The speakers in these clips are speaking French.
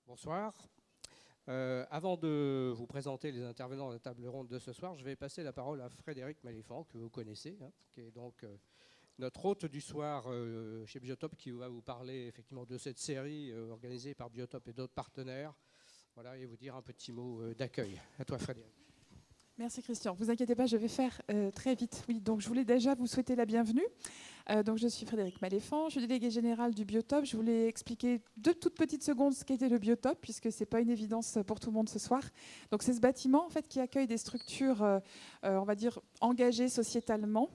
Bonsoir. Avant de vous présenter les intervenants de la table ronde de ce soir, je vais passer la parole à Frédéric Maléfant, que vous connaissez, qui est donc notre hôte du soir chez Biotope, qui va vous parler effectivement de cette série organisée par Biotope et d'autres partenaires. Voilà, et vous dire un petit mot d'accueil. À toi, Frédéric. Merci Christian. Vous inquiétez pas, je vais faire très vite. Oui, donc je voulais déjà vous souhaiter la bienvenue. Donc je suis Frédéric Maléfant, je suis déléguée générale du Biotope. Je voulais expliquer deux toutes petites secondes ce qu'était le Biotope, puisque c'est pas une évidence pour tout le monde ce soir. Donc c'est ce bâtiment en fait qui accueille des structures, on va dire engagées sociétalement,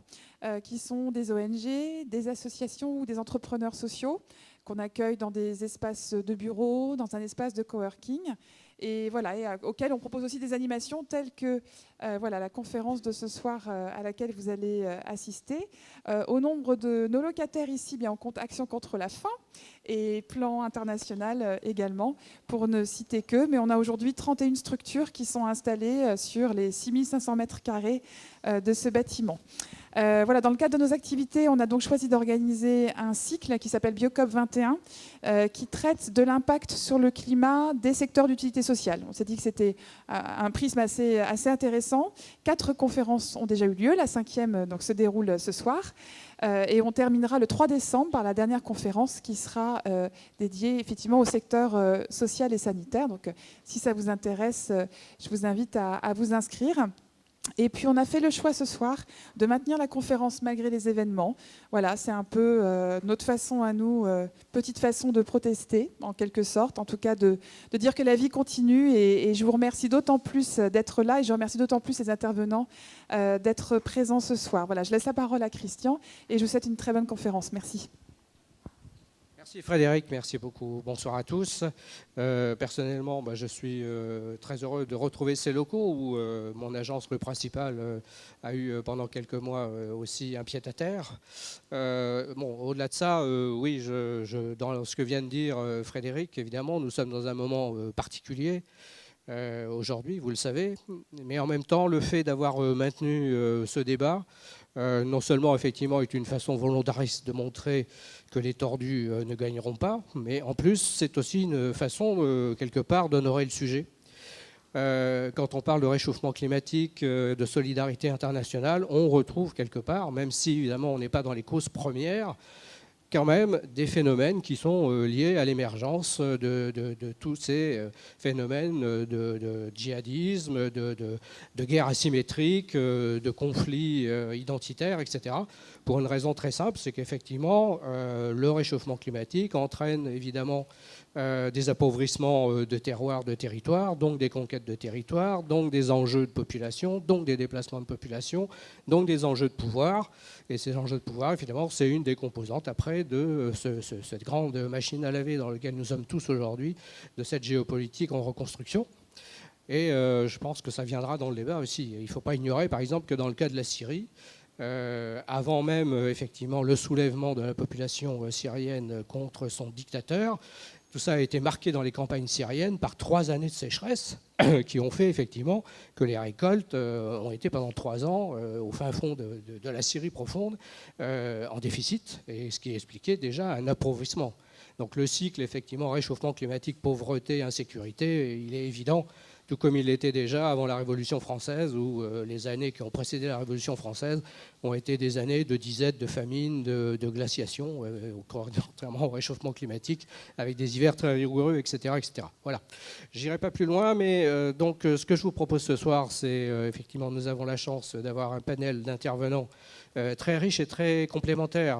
qui sont des ONG, des associations ou des entrepreneurs sociaux qu'on accueille dans des espaces de bureaux, dans un espace de coworking. Et voilà, auquel on propose aussi des animations telles que voilà, la conférence de ce soir à laquelle vous allez assister. Au nombre de nos locataires ici, bien, on compte Action contre la faim et Plan international également, pour ne citer que. Mais on a aujourd'hui 31 structures qui sont installées sur les 6500 mètres carrés de ce bâtiment. Voilà, dans le cadre de nos activités, on a donc choisi d'organiser un cycle qui s'appelle Biocop 21, qui traite de l'impact sur le climat des secteurs d'utilité sociale. On s'est dit que c'était un prisme assez intéressant. 4 conférences ont déjà eu lieu, la 5e donc, se déroule ce soir. Et on terminera le 3 décembre par la dernière conférence qui sera dédiée effectivement au secteur social et sanitaire. Donc si ça vous intéresse, je vous invite à vous inscrire. Et puis on a fait le choix ce soir de maintenir la conférence malgré les événements. Voilà, c'est un peu notre façon à nous, petite façon de protester en quelque sorte, en tout cas de dire que la vie continue. Et je vous remercie d'autant plus d'être là et je remercie d'autant plus les intervenants d'être présents ce soir. Voilà, je laisse la parole à Christian et je vous souhaite une très bonne conférence. Merci. Merci Frédéric, merci beaucoup. Bonsoir à tous. Personnellement, je suis très heureux de retrouver ces locaux où mon agence rue principale a eu pendant quelques mois aussi un pied-à-terre. Au-delà de ça, oui, dans ce que vient de dire Frédéric, évidemment, nous sommes dans un moment particulier. Aujourd'hui, vous le savez, mais en même temps, le fait d'avoir maintenu ce débat, non seulement effectivement est une façon volontariste de montrer que les tordus ne gagneront pas, mais en plus c'est aussi une façon quelque part d'honorer le sujet. Quand on parle de réchauffement climatique, de solidarité internationale, on retrouve quelque part, même si évidemment on n'est pas dans les causes premières, quand même des phénomènes qui sont liés à l'émergence de tous ces phénomènes de djihadisme, de guerre asymétrique, de conflits identitaires, etc. Pour une raison très simple, c'est qu'effectivement, le réchauffement climatique entraîne évidemment des appauvrissements de terroirs, de territoires, donc des conquêtes de territoires, donc des enjeux de population, donc des déplacements de population, donc des enjeux de pouvoir. Et ces enjeux de pouvoir, évidemment, c'est une des composantes après de cette grande machine à laver dans laquelle nous sommes tous aujourd'hui, de cette géopolitique en reconstruction. Et je pense que ça viendra dans le débat aussi. Il ne faut pas ignorer, par exemple, que dans le cas de la Syrie, avant même effectivement le soulèvement de la population syrienne contre son dictateur, tout ça a été marqué dans les campagnes syriennes par 3 années de sécheresse qui ont fait effectivement que les récoltes ont été pendant 3 ans au fin fond de la Syrie profonde en déficit, et ce qui expliquait déjà un appauvrissement. Donc le cycle effectivement réchauffement climatique, pauvreté, insécurité, il est évident, tout comme il l'était déjà avant la Révolution française, où les années qui ont précédé la Révolution française ont été des années de disette, de famine, de glaciation, contrairement au réchauffement climatique, avec des hivers très rigoureux, etc. etc. Voilà. Je n'irai pas plus loin, mais donc ce que je vous propose ce soir, c'est effectivement, nous avons la chance d'avoir un panel d'intervenants très riche et très complémentaires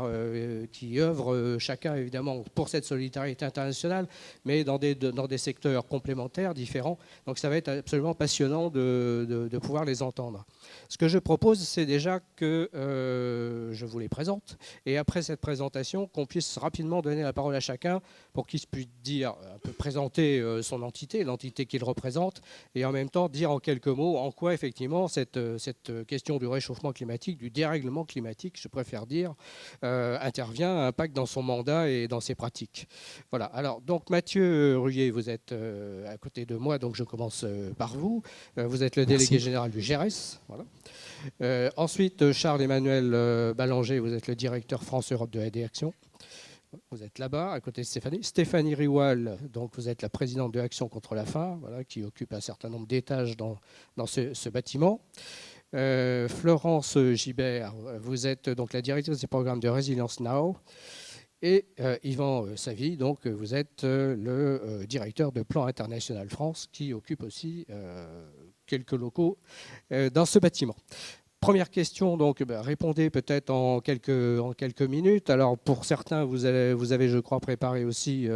qui œuvrent chacun évidemment pour cette solidarité internationale, mais dans des secteurs complémentaires, différents. Donc ça va être absolument passionnant de pouvoir les entendre. Ce que je propose, c'est déjà que je vous les présente, et après cette présentation, qu'on puisse rapidement donner la parole à chacun pour qu'il puisse dire, un peu présenter son entité, l'entité qu'il représente, et en même temps dire en quelques mots en quoi effectivement cette question du réchauffement climatique, du dérèglement climatique, je préfère dire, intervient, impacte dans son mandat et dans ses pratiques. Voilà. Alors, donc Mathieu Ruyer, vous êtes à côté de moi, donc je commence par vous. Vous êtes le délégué général du GERES. Voilà. Ensuite, Charles-Emmanuel Ballanger, vous êtes le directeur France-Europe de AD Action. Vous êtes là-bas, à côté de Stéphanie. Stéphanie Riwal, donc vous êtes la présidente de Action contre la faim, voilà, qui occupe un certain nombre d'étages dans ce bâtiment. Florence Gibert, vous êtes donc la directrice des programmes de Resilience Now. Et Yvan Savy, donc vous êtes le directeur de Plan International France, qui occupe aussi quelques locaux dans ce bâtiment. Première question, donc répondez peut-être en quelques minutes. Alors pour certains, vous avez je crois, préparé aussi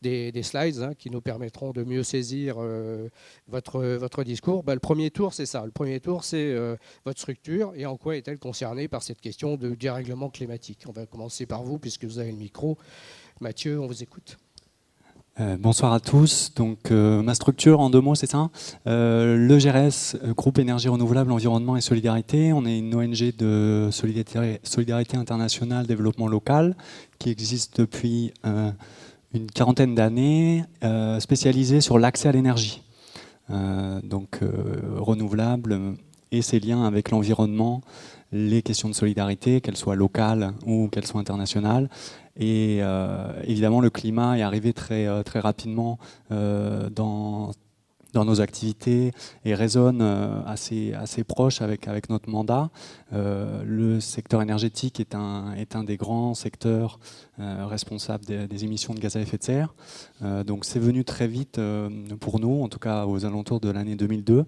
des slides qui nous permettront de mieux saisir votre discours. Le premier tour, c'est ça. Le premier tour, c'est votre structure et en quoi est-elle concernée par cette question de dérèglement climatique. On va commencer par vous, puisque vous avez le micro. Mathieu, on vous écoute. Bonsoir à tous. Donc, ma structure, en 2 mots, c'est ça. Le GRS, Groupe Énergie Renouvelable, Environnement et Solidarité. On est une ONG de solidarité internationale, développement local, qui existe depuis une 40aine d'années, spécialisée sur l'accès à l'énergie. Donc, renouvelable et ses liens avec l'environnement, les questions de solidarité, qu'elles soient locales ou qu'elles soient internationales. Et évidemment, le climat est arrivé très rapidement dans nos activités et résonne assez proche avec notre mandat. Le secteur énergétique est un des grands secteurs responsables des émissions de gaz à effet de serre. Donc c'est venu très vite pour nous, en tout cas aux alentours de l'année 2002.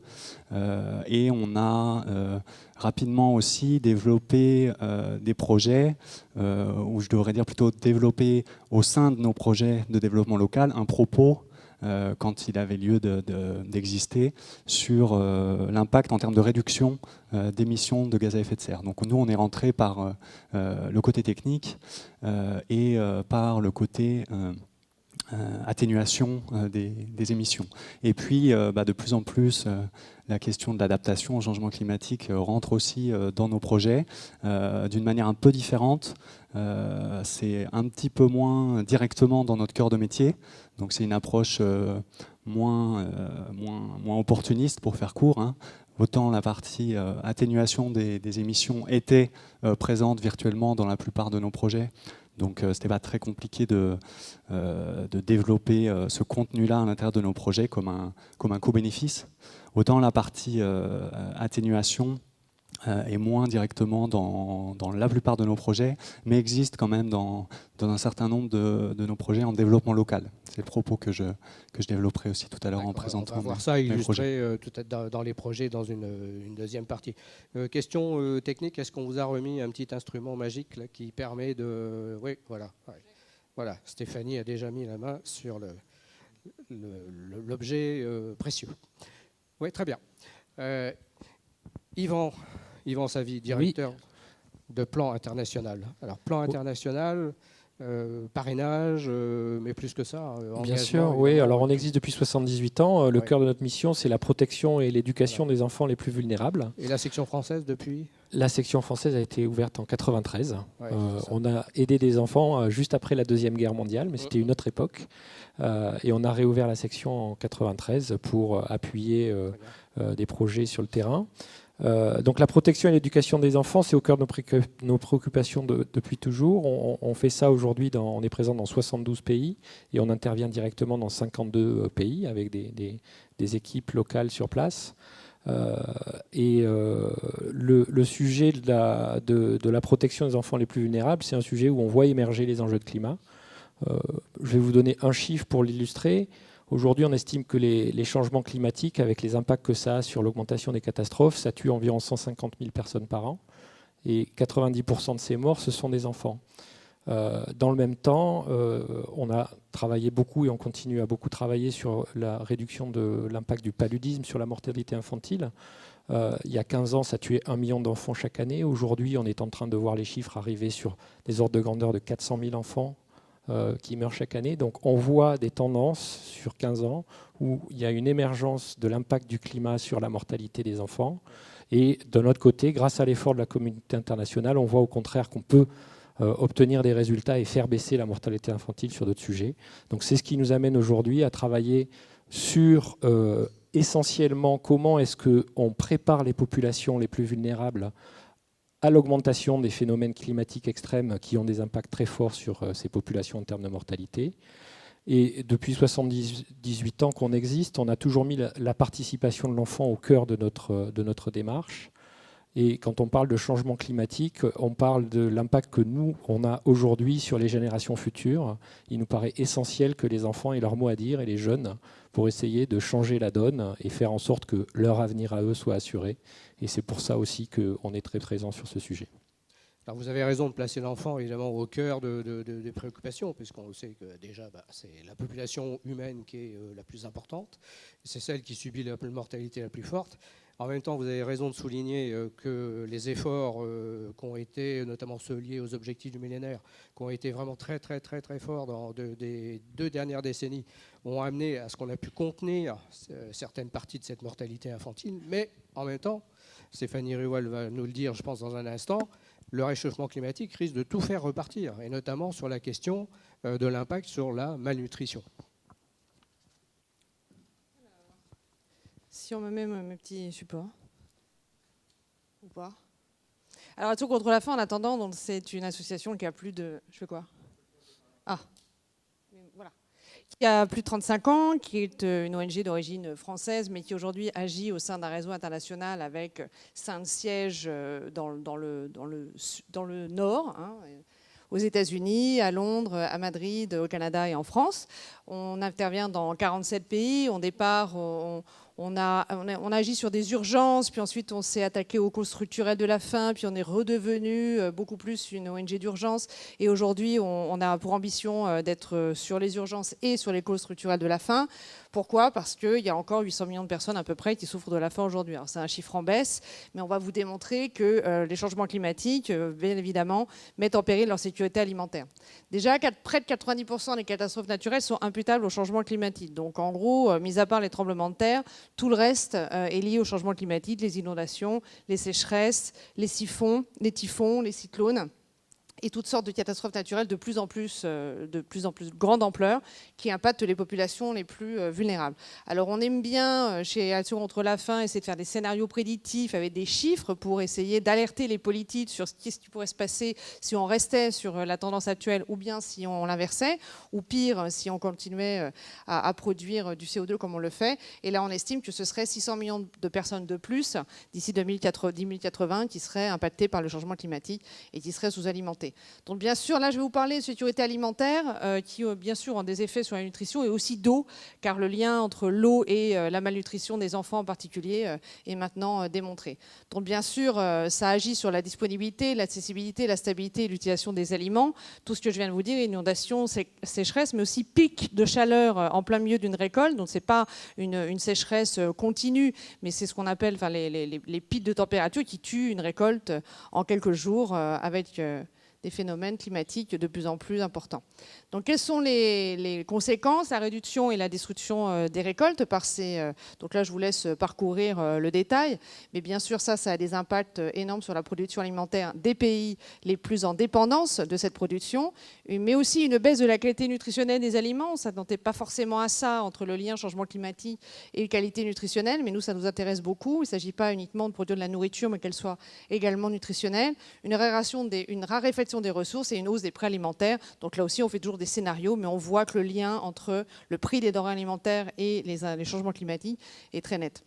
Et on a rapidement aussi développé des projets, ou je devrais dire plutôt développer au sein de nos projets de développement local un propos quand il avait lieu d'exister sur l'impact en termes de réduction d'émissions de gaz à effet de serre. Donc nous, on est rentré par le côté technique et par le côté atténuation des émissions. Et puis, de plus en plus, la question de l'adaptation au changement climatique rentre aussi dans nos projets d'une manière un peu différente. C'est un petit peu moins directement dans notre cœur de métier. Donc c'est une approche moins opportuniste, pour faire court, hein. Autant la partie atténuation des émissions était présente virtuellement dans la plupart de nos projets. Donc ce n'était pas très compliqué de développer ce contenu-là à l'intérieur de nos projets comme un co-bénéfice. Autant la partie atténuation est moins directement dans la plupart de nos projets, mais existe quand même dans un certain nombre de nos projets en développement local. C'est le propos que je développerai aussi tout à l'heure en présentant. On va voir ça illustré peut-être dans les projets dans une deuxième partie. Question technique, est-ce qu'on vous a remis un petit instrument magique là, qui permet de... Oui, voilà. Ouais. Voilà, Stéphanie a déjà mis la main sur l'objet précieux. Oui, très bien. Yvan Savy, directeur de Plan International. Alors, Plan International, parrainage, mais plus que ça. Bien sûr, oui. Alors, on existe depuis 78 ans. Le cœur de notre mission, c'est la protection et l'éducation des enfants les plus vulnérables. Et la section française depuis ? La section française a été ouverte en 93. On a aidé des enfants juste après la Deuxième Guerre mondiale, mais c'était une autre époque. Et on a réouvert la section en 93 pour appuyer des projets sur le terrain. Donc la protection et l'éducation des enfants, c'est au cœur de nos préoccupations depuis toujours. On fait ça aujourd'hui, on est présent dans 72 pays et on intervient directement dans 52 pays avec des équipes locales sur place. Le sujet de la protection des enfants les plus vulnérables, c'est un sujet où on voit émerger les enjeux de climat. Je vais vous donner un chiffre pour l'illustrer. Aujourd'hui, on estime que les changements climatiques, avec les impacts que ça a sur l'augmentation des catastrophes, ça tue environ 150 000 personnes par an. Et 90% de ces morts, ce sont des enfants. Dans le même temps, on a travaillé beaucoup et on continue à beaucoup travailler sur la réduction de l'impact du paludisme sur la mortalité infantile. Il y a 15 ans, ça tuait 1 million d'enfants chaque année. Aujourd'hui, on est en train de voir les chiffres arriver sur des ordres de grandeur de 400 000 enfants qui meurent chaque année. Donc on voit des tendances sur 15 ans où il y a une émergence de l'impact du climat sur la mortalité des enfants. Et de notre côté, grâce à l'effort de la communauté internationale, on voit au contraire qu'on peut obtenir des résultats et faire baisser la mortalité infantile sur d'autres sujets. Donc c'est ce qui nous amène aujourd'hui à travailler sur essentiellement comment est-ce qu'on prépare les populations les plus vulnérables à l'augmentation des phénomènes climatiques extrêmes qui ont des impacts très forts sur ces populations en termes de mortalité. Et depuis 78 ans qu'on existe, on a toujours mis la participation de l'enfant au cœur de notre démarche. Et quand on parle de changement climatique, on parle de l'impact que nous, on a aujourd'hui sur les générations futures. Il nous paraît essentiel que les enfants aient leur mot à dire et les jeunes pour essayer de changer la donne et faire en sorte que leur avenir à eux soit assuré. Et c'est pour ça aussi qu'on est très présent sur ce sujet. Alors vous avez raison de placer l'enfant évidemment au cœur des préoccupations, puisqu'on sait que déjà c'est la population humaine qui est la plus importante, c'est celle qui subit la mortalité la plus forte. En même temps, vous avez raison de souligner que les efforts qui ont été, notamment ceux liés aux objectifs du millénaire, qui ont été vraiment très forts dans les 2 dernières décennies, ont amené à ce qu'on a pu contenir certaines parties de cette mortalité infantile. Mais en même temps, Stéphanie Ruel va nous le dire, je pense, dans un instant, le réchauffement climatique risque de tout faire repartir, et notamment sur la question de l'impact sur la malnutrition. Si on me met mes petits supports. Ou pas. Alors, Action contre la faim, en attendant, donc, c'est une association qui a plus de... Je fais quoi? Ah. Voilà. Qui a plus de 35 ans, qui est une ONG d'origine française, mais qui aujourd'hui agit au sein d'un réseau international avec 5 sièges dans le nord, hein, aux États-Unis, à Londres, à Madrid, au Canada et en France. On intervient dans 47 pays. Au départ, on a agi sur des urgences, puis ensuite on s'est attaqué aux causes structurelles de la faim, puis on est redevenu beaucoup plus une ONG d'urgence. Et aujourd'hui, on a pour ambition d'être sur les urgences et sur les causes structurelles de la faim. Pourquoi? Parce qu'il y a encore 800 millions de personnes à peu près qui souffrent de la faim aujourd'hui. Alors c'est un chiffre en baisse, mais on va vous démontrer que les changements climatiques, bien évidemment, mettent en péril leur sécurité alimentaire. Déjà, près de 90% des catastrophes naturelles sont imputables au changement climatique. Donc en gros, mis à part les tremblements de terre, tout le reste est lié au changement climatique, les inondations, les sécheresses, les typhons, les cyclones et toutes sortes de catastrophes naturelles de plus en plus grande ampleur qui impactent les populations les plus vulnérables. Alors on aime bien, chez Action contre la faim, essayer de faire des scénarios prédictifs avec des chiffres pour essayer d'alerter les politiques sur ce qui pourrait se passer si on restait sur la tendance actuelle ou bien si on l'inversait, ou pire, si on continuait à produire du CO2 comme on le fait. Et là, on estime que ce serait 600 millions de personnes de plus d'ici 2080 qui seraient impactées par le changement climatique et qui seraient sous-alimentées. Donc bien sûr, là je vais vous parler de sécurité alimentaire qui bien sûr ont des effets sur la nutrition et aussi d'eau, car le lien entre l'eau et la malnutrition des enfants en particulier est maintenant démontré. Donc bien sûr, ça agit sur la disponibilité, l'accessibilité, la stabilité et l'utilisation des aliments. Tout ce que je viens de vous dire, inondations, sécheresse, mais aussi pic de chaleur en plein milieu d'une récolte. Donc c'est pas une sécheresse continue, mais c'est ce qu'on appelle les pics de température qui tuent une récolte en quelques jours avec des phénomènes climatiques de plus en plus importants. Donc, quelles sont les conséquences, la réduction et la destruction des récoltes par ces... Donc là, je vous laisse parcourir le détail, mais bien sûr, ça a des impacts énormes sur la production alimentaire des pays les plus en dépendance de cette production, mais aussi une baisse de la qualité nutritionnelle des aliments. On ne s'attendait pas forcément à ça, entre le lien changement climatique et qualité nutritionnelle, mais nous, ça nous intéresse beaucoup. Il ne s'agit pas uniquement de produire de la nourriture, mais qu'elle soit également nutritionnelle. Une raréfaction des ressources et une hausse des prix alimentaires. Donc là aussi, on fait toujours des scénarios, mais on voit que le lien entre le prix des denrées alimentaires et les changements climatiques est très net.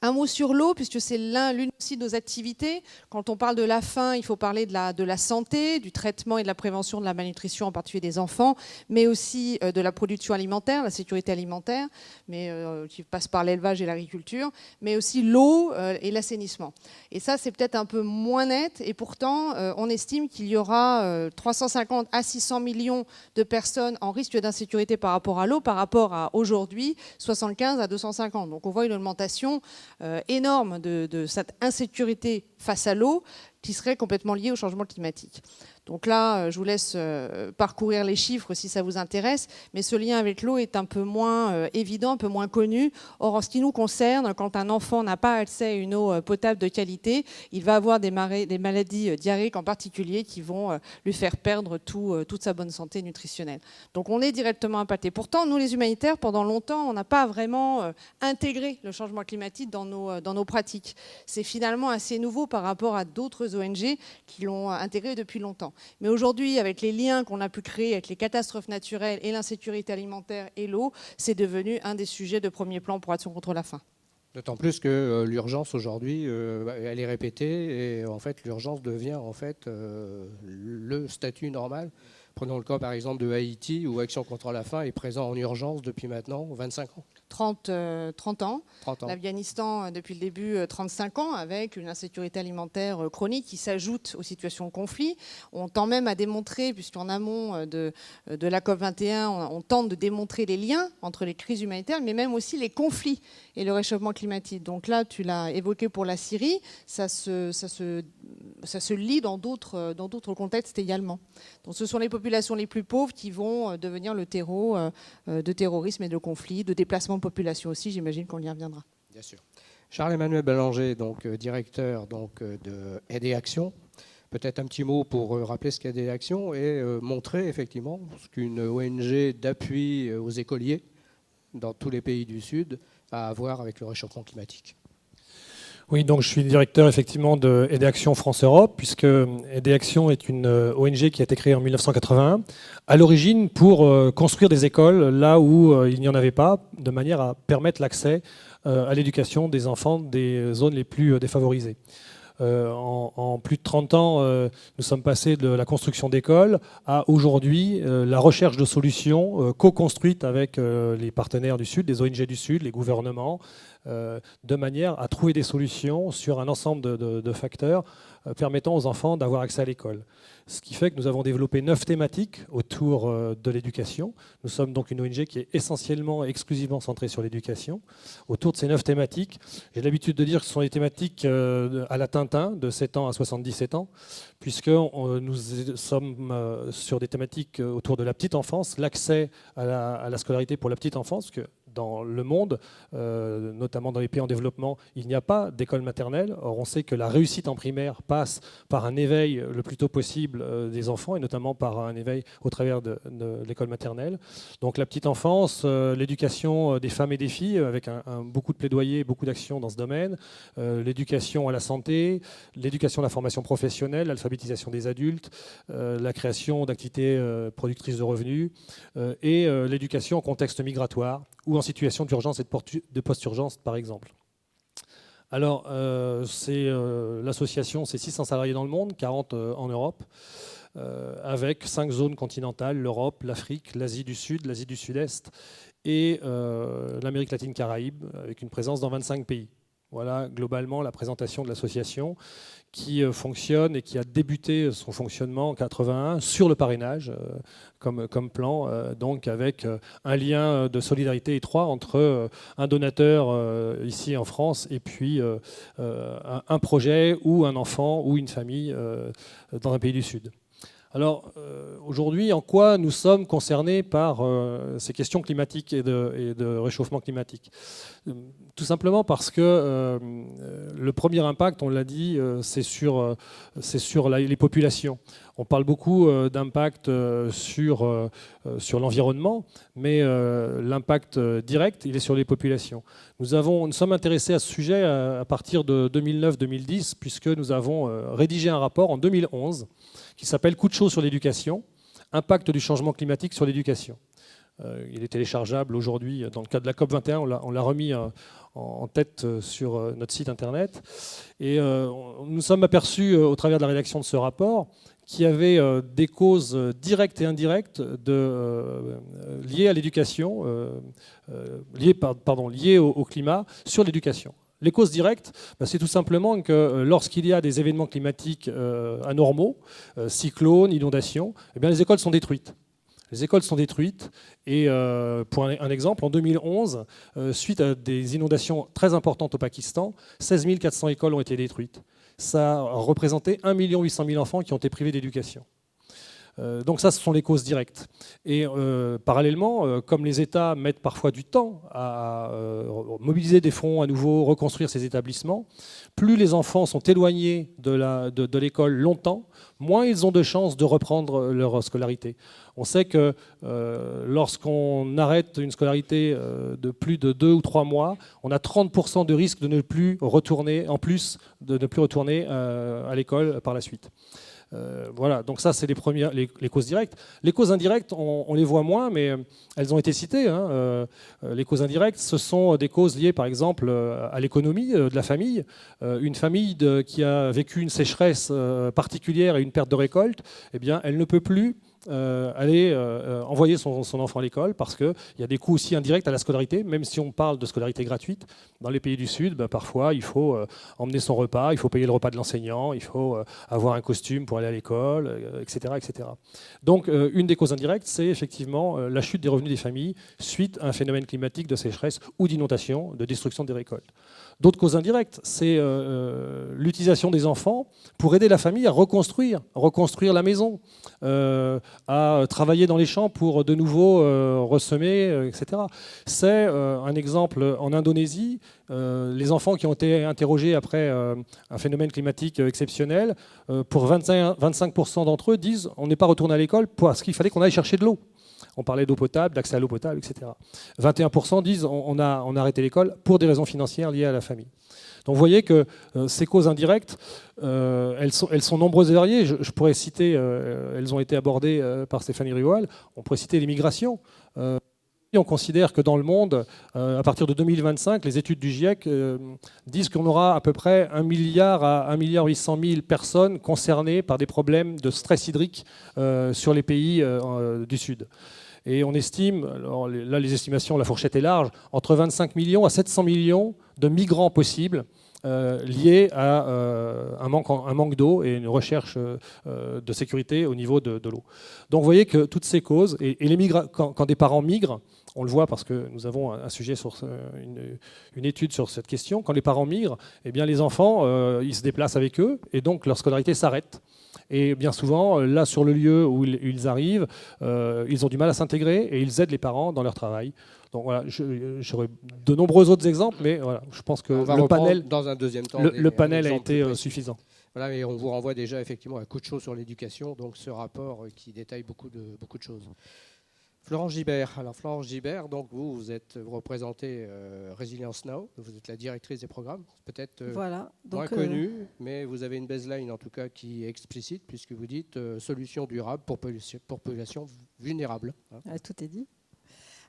Un mot sur l'eau, puisque c'est l'une aussi de nos activités. Quand on parle de la faim, il faut parler de la santé, du traitement et de la prévention de la malnutrition, en particulier des enfants, mais aussi de la production alimentaire, la sécurité alimentaire, mais qui passe par l'élevage et l'agriculture, mais aussi l'eau et l'assainissement. Et ça, c'est peut-être un peu moins net, et pourtant, on estime qu'il y aura 350 à 600 millions de personnes en risque d'insécurité par rapport à l'eau, par rapport à aujourd'hui, 75 à 250. Donc on voit une augmentation énorme de cette insécurité face à l'eau qui serait complètement liée au changement climatique. Donc là, je vous laisse parcourir les chiffres si ça vous intéresse, mais ce lien avec l'eau est un peu moins évident, un peu moins connu. Or, en ce qui nous concerne, quand un enfant n'a pas accès à une eau potable de qualité, il va avoir des maladies diarrhéiques en particulier qui vont lui faire perdre toute sa bonne santé nutritionnelle. Donc on est directement impacté. Pourtant, nous les humanitaires, pendant longtemps, on n'a pas vraiment intégré le changement climatique dans nos pratiques. C'est finalement assez nouveau par rapport à d'autres d'autres ONG qui l'ont intégré depuis longtemps. Mais aujourd'hui, avec les liens qu'on a pu créer avec les catastrophes naturelles et l'insécurité alimentaire et l'eau, c'est devenu un des sujets de premier plan pour Action contre la faim. D'autant plus que l'urgence aujourd'hui, elle est répétée et en fait l'urgence devient en fait le statut normal. Prenons le cas par exemple de Haïti où Action contre la faim est présent en urgence depuis maintenant 25 ans. 30 ans. 30 ans. L'Afghanistan, depuis le début, 35 ans, avec une insécurité alimentaire chronique qui s'ajoute aux situations de conflit. On tend même à démontrer, puisqu'en amont de la COP21, on tente de démontrer les liens entre les crises humanitaires, mais même aussi les conflits et le réchauffement climatique. Donc là, tu l'as évoqué pour la Syrie, ça se lie dans d'autres contextes également. Donc ce sont les populations les plus pauvres qui vont devenir le terreau de terrorisme et de conflits, de déplacement de population aussi, j'imagine qu'on y reviendra. Bien sûr. Charles-Emmanuel Ballanger, donc, directeur de Aide et Action. Peut-être un petit mot pour rappeler ce qu'est Aide et Action et montrer effectivement ce qu'une ONG d'appui aux écoliers dans tous les pays du Sud a à voir avec le réchauffement climatique. Oui, donc je suis directeur effectivement de Aide et Action France-Europe, puisque Aide et Action est une ONG qui a été créée en 1981, à l'origine pour construire des écoles là où il n'y en avait pas, de manière à permettre l'accès à l'éducation des enfants des zones les plus défavorisées. En plus de 30 ans, nous sommes passés de la construction d'écoles à aujourd'hui la recherche de solutions co-construites avec les partenaires du Sud, les ONG du Sud, les gouvernements, de manière à trouver des solutions sur un ensemble de facteurs permettant aux enfants d'avoir accès à l'école. Ce qui fait que nous avons développé 9 thématiques autour de l'éducation. Nous sommes donc une ONG qui est essentiellement et exclusivement centrée sur l'éducation. Autour de ces 9 thématiques, j'ai l'habitude de dire que ce sont des thématiques à la Tintin, de 7 ans à 77 ans, puisque nous sommes sur des thématiques autour de la petite enfance, l'accès à la scolarité pour la petite enfance, que dans le monde, notamment dans les pays en développement, il n'y a pas d'école maternelle. Or, on sait que la réussite en primaire passe par un éveil le plus tôt possible des enfants, et notamment par un éveil au travers de l'école maternelle. Donc la petite enfance, l'éducation des femmes et des filles, avec beaucoup de plaidoyer, beaucoup d'actions dans ce domaine, l'éducation à la santé, l'éducation à la formation professionnelle, l'alphabétisation des adultes, la création d'activités productrices de revenus, et l'éducation en contexte migratoire, ou en situation d'urgence et de post-urgence, par exemple. Alors, l'association, c'est 600 salariés dans le monde, 40 en Europe, avec 5 zones continentales, l'Europe, l'Afrique, l'Asie du Sud, l'Asie du Sud-Est et l'Amérique latine-Caraïbe, avec une présence dans 25 pays. Voilà globalement la présentation de l'association qui fonctionne et qui a débuté son fonctionnement en 1981 sur le parrainage comme plan, donc avec un lien de solidarité étroit entre un donateur ici en France et puis un projet ou un enfant ou une famille dans un pays du Sud. Alors aujourd'hui, en quoi nous sommes concernés par ces questions climatiques et de réchauffement climatique ? Tout simplement parce que le premier impact, on l'a dit, c'est sur les populations. On parle beaucoup d'impact sur l'environnement, mais l'impact direct, il est sur les populations. Nous sommes intéressés à ce sujet à partir de 2009-2010, puisque nous avons rédigé un rapport en 2011 qui s'appelle « Coup de chaud sur l'éducation, impact du changement climatique sur l'éducation ». Il est téléchargeable aujourd'hui dans le cadre de la COP21, on l'a remis en tête sur notre site internet. Et nous sommes aperçus au travers de la rédaction de ce rapport qu'il y avait des causes directes et indirectes liées à l'éducation, liées au climat sur l'éducation. Les causes directes, c'est tout simplement que lorsqu'il y a des événements climatiques anormaux, cyclones, inondations, eh bien les écoles sont détruites. Les écoles sont détruites et pour un exemple, en 2011, suite à des inondations très importantes au Pakistan, 16 400 écoles ont été détruites. Ça a représenté 1 800 000 enfants qui ont été privés d'éducation. Donc ça, ce sont les causes directes. Et parallèlement, comme les États mettent parfois du temps à mobiliser des fonds à nouveau, reconstruire ces établissements, plus les enfants sont éloignés de l'école longtemps, moins ils ont de chances de reprendre leur scolarité. On sait que lorsqu'on arrête une scolarité de plus de 2 ou 3 mois, on a 30% de risque de ne plus retourner, en plus de ne plus retourner à l'école par la suite. Voilà, donc ça c'est les causes directes. Les causes indirectes, on les voit moins, mais elles ont été citées. Les causes indirectes, ce sont des causes liées par exemple à l'économie de la famille. Une famille qui a vécu une sécheresse particulière et une perte de récolte, eh bien, elle ne peut plus aller envoyer son enfant à l'école parce qu'il y a des coûts aussi indirects à la scolarité, même si on parle de scolarité gratuite. Dans les pays du Sud, parfois, il faut emmener son repas, il faut payer le repas de l'enseignant, il faut avoir un costume pour aller à l'école, etc., etc. Donc, une des causes indirectes, c'est effectivement la chute des revenus des familles suite à un phénomène climatique de sécheresse ou d'inondation, de destruction des récoltes. D'autres causes indirectes, c'est l'utilisation des enfants pour aider la famille à reconstruire la maison, à travailler dans les champs pour de nouveau ressemer, etc. C'est un exemple en Indonésie. Les enfants qui ont été interrogés après un phénomène climatique exceptionnel, pour 25% d'entre eux disent on n'est pas retourné à l'école parce qu'il fallait qu'on aille chercher de l'eau. On parlait d'eau potable, d'accès à l'eau potable, etc. 21% disent on a arrêté l'école pour des raisons financières liées à la famille. Donc vous voyez que ces causes indirectes, elles sont nombreuses et variées. Je pourrais citer, elles ont été abordées par Stéphanie Rivoal, on pourrait citer l'immigration. On considère que dans le monde, à partir de 2025, les études du GIEC disent qu'on aura à peu près 1 milliard à 1,8 milliard de personnes concernées par des problèmes de stress hydrique sur les pays du Sud. Et on estime, alors là les estimations, la fourchette est large, entre 25 millions à 700 millions de migrants possibles liés à un manque d'eau et une recherche de sécurité au niveau de l'eau. Donc vous voyez que toutes ces causes, et quand des parents migrent, on le voit parce que nous avons un sujet sur une étude sur cette question, quand les parents migrent, eh bien les enfants ils se déplacent avec eux et donc leur scolarité s'arrête. Et bien souvent, là, sur le lieu où ils arrivent, ils ont du mal à s'intégrer et ils aident les parents dans leur travail. Donc voilà, j'aurais de nombreux autres exemples, mais voilà, je pense que le panel, dans un deuxième temps, le panel a été suffisant. Voilà, et on vous renvoie déjà effectivement à coup de choses sur l'éducation, donc ce rapport qui détaille beaucoup de choses. Florence Gibert. Alors Florence Gibert, donc vous représentez Resilience Now, vous êtes la directrice des programmes, peut-être voilà, moins connue, mais vous avez une baseline en tout cas qui est explicite puisque vous dites solution durable pour population vulnérable. Tout est dit.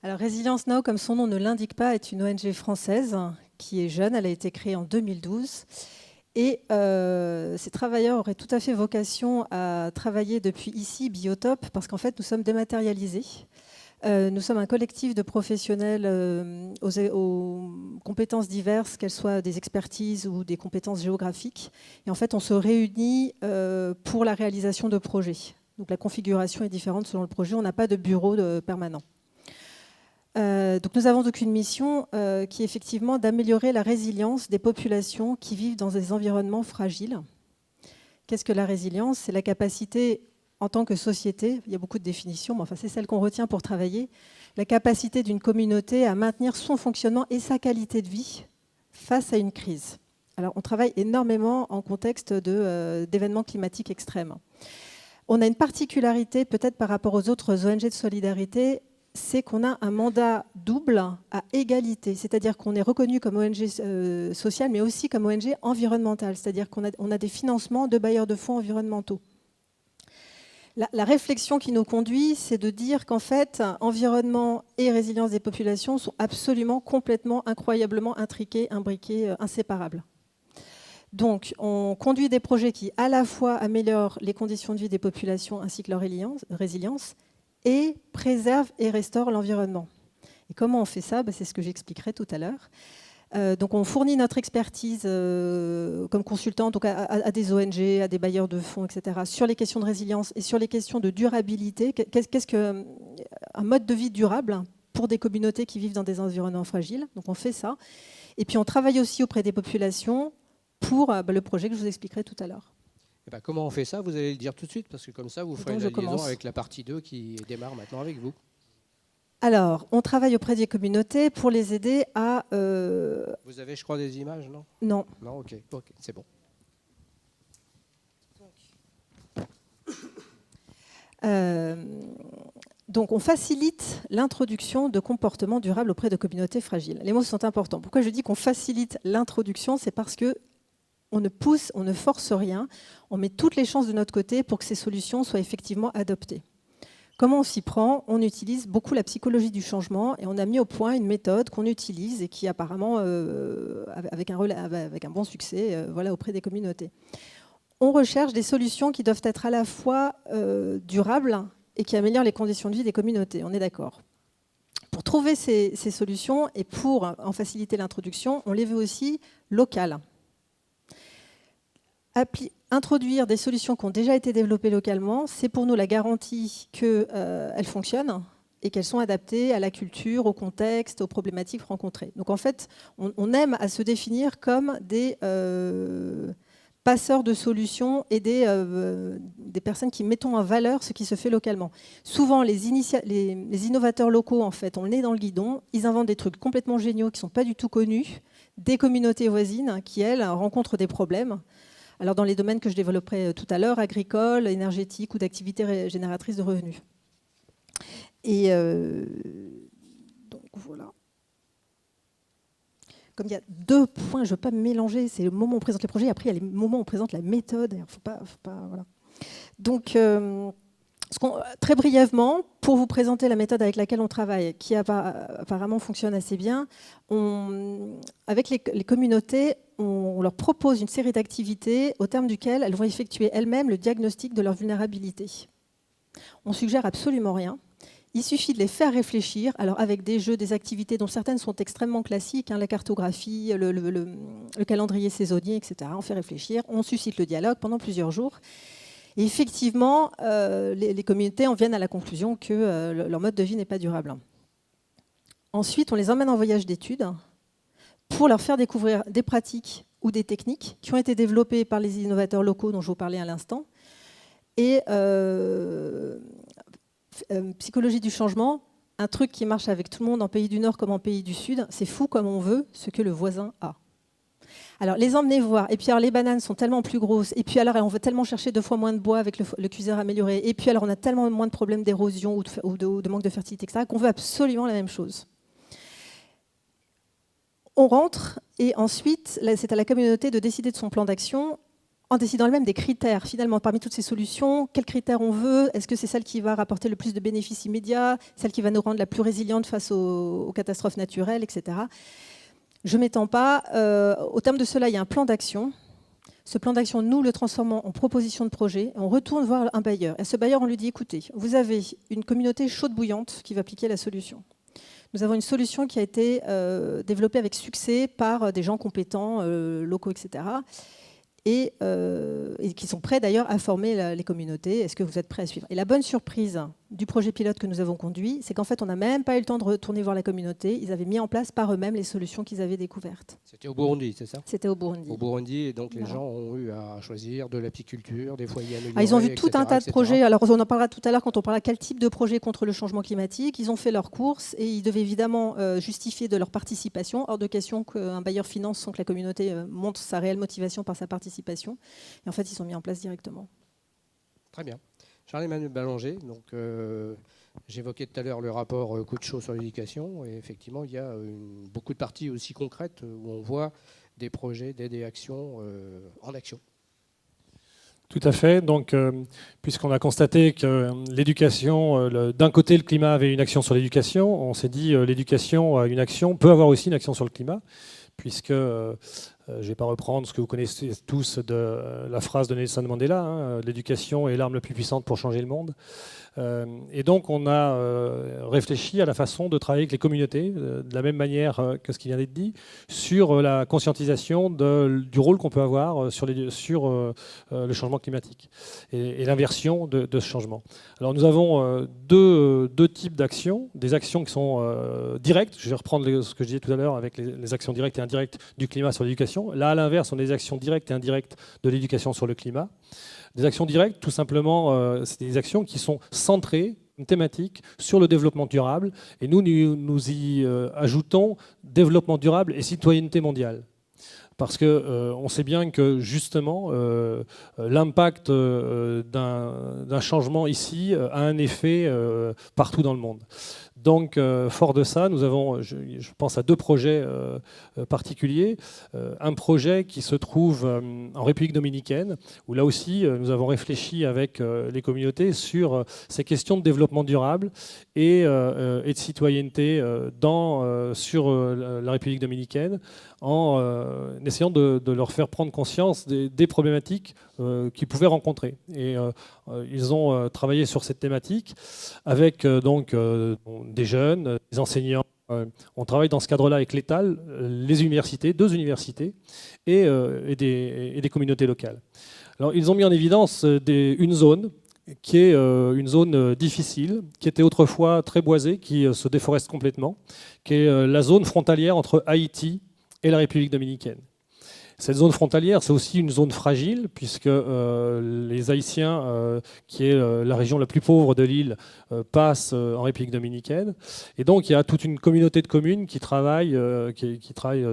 Alors Resilience Now, comme son nom ne l'indique pas, est une ONG française qui est jeune, elle a été créée en 2012. Et ces travailleurs auraient tout à fait vocation à travailler depuis ici, Biotop, parce qu'en fait, nous sommes dématérialisés. Nous sommes un collectif de professionnels aux compétences diverses, qu'elles soient des expertises ou des compétences géographiques. Et en fait, on se réunit pour la réalisation de projets. Donc la configuration est différente selon le projet. On n'a pas de bureau permanent. Donc nous avons donc une mission qui est effectivement d'améliorer la résilience des populations qui vivent dans des environnements fragiles. Qu'est-ce que la résilience? C'est la capacité, en tant que société, il y a beaucoup de définitions, mais enfin c'est celle qu'on retient pour travailler, la capacité d'une communauté à maintenir son fonctionnement et sa qualité de vie face à une crise. Alors on travaille énormément en contexte d'événements climatiques extrêmes. On a une particularité peut-être par rapport aux autres ONG de solidarité, c'est qu'on a un mandat double à égalité, c'est-à-dire qu'on est reconnu comme ONG sociale, mais aussi comme ONG environnementale, c'est-à-dire qu'on a des financements de bailleurs de fonds environnementaux. La réflexion qui nous conduit, c'est de dire qu'en fait, environnement et résilience des populations sont absolument, complètement, incroyablement intriqués, imbriqués, inséparables. Donc, on conduit des projets qui, à la fois, améliorent les conditions de vie des populations ainsi que leur résilience, et préserve et restaure l'environnement. Et comment on fait ça? C'est ce que j'expliquerai tout à l'heure. Donc on fournit notre expertise comme consultant donc à des ONG, à des bailleurs de fonds, etc., sur les questions de résilience et sur les questions de durabilité. Qu'est-ce qu'un mode de vie durable pour des communautés qui vivent dans des environnements fragiles? Donc on fait ça. Et puis on travaille aussi auprès des populations pour le projet que je vous expliquerai tout à l'heure. Eh ben, comment on fait ça? Vous allez le dire tout de suite, parce que comme ça, vous ferez Donc, la je commence. liaison avec la partie 2 qui démarre maintenant avec vous. Alors, on travaille auprès des communautés pour les aider à... Vous avez, je crois, des images, non? Non. Non, ok, c'est bon. Donc, on facilite l'introduction de comportements durables auprès de communautés fragiles. Les mots sont importants. Pourquoi je dis qu'on facilite l'introduction? C'est parce que on ne pousse, on ne force rien, on met toutes les chances de notre côté pour que ces solutions soient effectivement adoptées. Comment on s'y prend? On utilise beaucoup la psychologie du changement et on a mis au point une méthode qu'on utilise et qui apparemment, avec un bon succès, voilà, auprès des communautés. On recherche des solutions qui doivent être à la fois durables et qui améliorent les conditions de vie des communautés, on est d'accord. Pour trouver ces solutions et pour en faciliter l'introduction, on les veut aussi locales. Introduire des solutions qui ont déjà été développées localement, c'est pour nous la garantie qu'elles fonctionnent et qu'elles sont adaptées à la culture, au contexte, aux problématiques rencontrées. Donc en fait, on aime à se définir comme des passeurs de solutions et des personnes qui mettons en valeur ce qui se fait localement. Souvent, les innovateurs locaux, en fait, on le nez dans le guidon, ils inventent des trucs complètement géniaux qui ne sont pas du tout connus, des communautés voisines qui, elles, rencontrent des problèmes. Alors dans les domaines que je développerai tout à l'heure, agricole, énergétique ou d'activités génératrices de revenus. Et donc voilà. Comme il y a 2 points, je ne veux pas me mélanger, c'est le moment où on présente les projets, après il y a les moments où on présente la méthode. Faut pas, voilà. Donc très brièvement, pour vous présenter la méthode avec laquelle on travaille, qui apparemment fonctionne assez bien, avec les communautés, on leur propose une série d'activités au terme duquel elles vont effectuer elles-mêmes le diagnostic de leur vulnérabilité. On suggère absolument rien. Il suffit de les faire réfléchir, alors avec des jeux, des activités dont certaines sont extrêmement classiques, hein, la cartographie, le calendrier saisonnier, etc. On fait réfléchir, on suscite le dialogue pendant plusieurs jours. Et effectivement, les communautés en viennent à la conclusion que leur mode de vie n'est pas durable. Ensuite, on les emmène en voyage d'études pour leur faire découvrir des pratiques ou des techniques qui ont été développées par les innovateurs locaux dont je vous parlais à l'instant. Et psychologie du changement, un truc qui marche avec tout le monde en pays du Nord comme en pays du Sud, c'est fou comme on veut ce que le voisin a. Alors, les emmener voir. Et puis, alors, les bananes sont tellement plus grosses. Et puis, alors, on veut tellement chercher 2 fois moins de bois avec le cuiseur amélioré. Et puis, alors, on a tellement moins de problèmes d'érosion ou de manque de fertilité, etc., qu'on veut absolument la même chose. On rentre et ensuite, c'est à la communauté de décider de son plan d'action en décidant elle-même des critères. Finalement, parmi toutes ces solutions, quels critères on veut? Est-ce que c'est celle qui va rapporter le plus de bénéfices immédiats? Celle qui va nous rendre la plus résiliente face aux catastrophes naturelles, etc. Je ne m'étends pas. Au terme de cela, il y a un plan d'action. Ce plan d'action, nous le transformons en proposition de projet. On retourne voir un bailleur. Et à ce bailleur, on lui dit, écoutez, vous avez une communauté chaude bouillante qui va appliquer la solution. Nous avons une solution qui a été développée avec succès par des gens compétents, locaux, etc. Et qui sont prêts d'ailleurs à former les communautés. Est-ce que vous êtes prêts à suivre? Et la bonne surprise du projet pilote que nous avons conduit, c'est qu'en fait, on n'a même pas eu le temps de retourner voir la communauté. Ils avaient mis en place par eux-mêmes les solutions qu'ils avaient découvertes. C'était au Burundi, c'est ça? C'était au Burundi. Au Burundi, et donc les Voilà. gens ont eu à choisir de l'apiculture, des foyers améliorés, Ah, ils ont vu tout etc., un tas de etc. projets. Alors, on en parlera tout à l'heure quand on parlera quel type de projet contre le changement climatique. Ils ont fait leurs courses et ils devaient évidemment justifier de leur participation. Hors de question qu'un bailleur finance sans que la communauté montre sa réelle motivation par sa participation. Et en fait, ils sont mis en place directement. Très bien. Charles-Emmanuel Ballanger, donc j'évoquais tout à l'heure le rapport coup de chaud sur l'éducation, et effectivement, il y a beaucoup de parties aussi concrètes où on voit des projets d'aide et actions en action. Tout à fait. Donc, puisqu'on a constaté que l'éducation, d'un côté, le climat avait une action sur l'éducation, on s'est dit l'éducation a une action, peut avoir aussi une action sur le climat, puisque je ne vais pas reprendre ce que vous connaissez tous de la phrase de Nelson Mandela, hein, l'éducation est l'arme la plus puissante pour changer le monde. Et donc, on a réfléchi à la façon de travailler avec les communautés, de la même manière que ce qui vient d'être dit, sur la conscientisation du rôle qu'on peut avoir sur le changement climatique et l'inversion de ce changement. Alors, nous avons deux types d'actions, des actions qui sont directes. Je vais reprendre ce que je disais tout à l'heure avec les actions directes et indirectes du climat sur l'éducation. l'éducation. Là, à l'inverse, on a des actions directes et indirectes de l'éducation sur le climat. Des actions directes, tout simplement, c'est des actions qui sont centrées, une thématique, sur le développement durable. Et nous y ajoutons développement durable et citoyenneté mondiale. Parce qu'on sait bien que justement, l'impact d'un changement ici a un effet partout dans le monde. Donc, fort de ça, nous avons, je pense à deux projets particuliers. Un projet qui se trouve en République dominicaine, où là aussi, nous avons réfléchi avec les communautés sur ces questions de développement durable et de citoyenneté sur la République dominicaine, en essayant de leur faire prendre conscience des problématiques qu'ils pouvaient rencontrer. Et ils ont travaillé sur cette thématique avec des jeunes, des enseignants. On travaille dans ce cadre-là avec l'État, les universités, 2 universités et des communautés locales. Alors, ils ont mis en évidence une zone qui est une zone difficile, qui était autrefois très boisée, qui se déforeste complètement, qui est la zone frontalière entre Haïti et la République dominicaine. Cette zone frontalière, c'est aussi une zone fragile, puisque les Haïtiens, qui est la région la plus pauvre de l'île, passent en République dominicaine. Et donc, il y a toute une communauté de communes qui travaille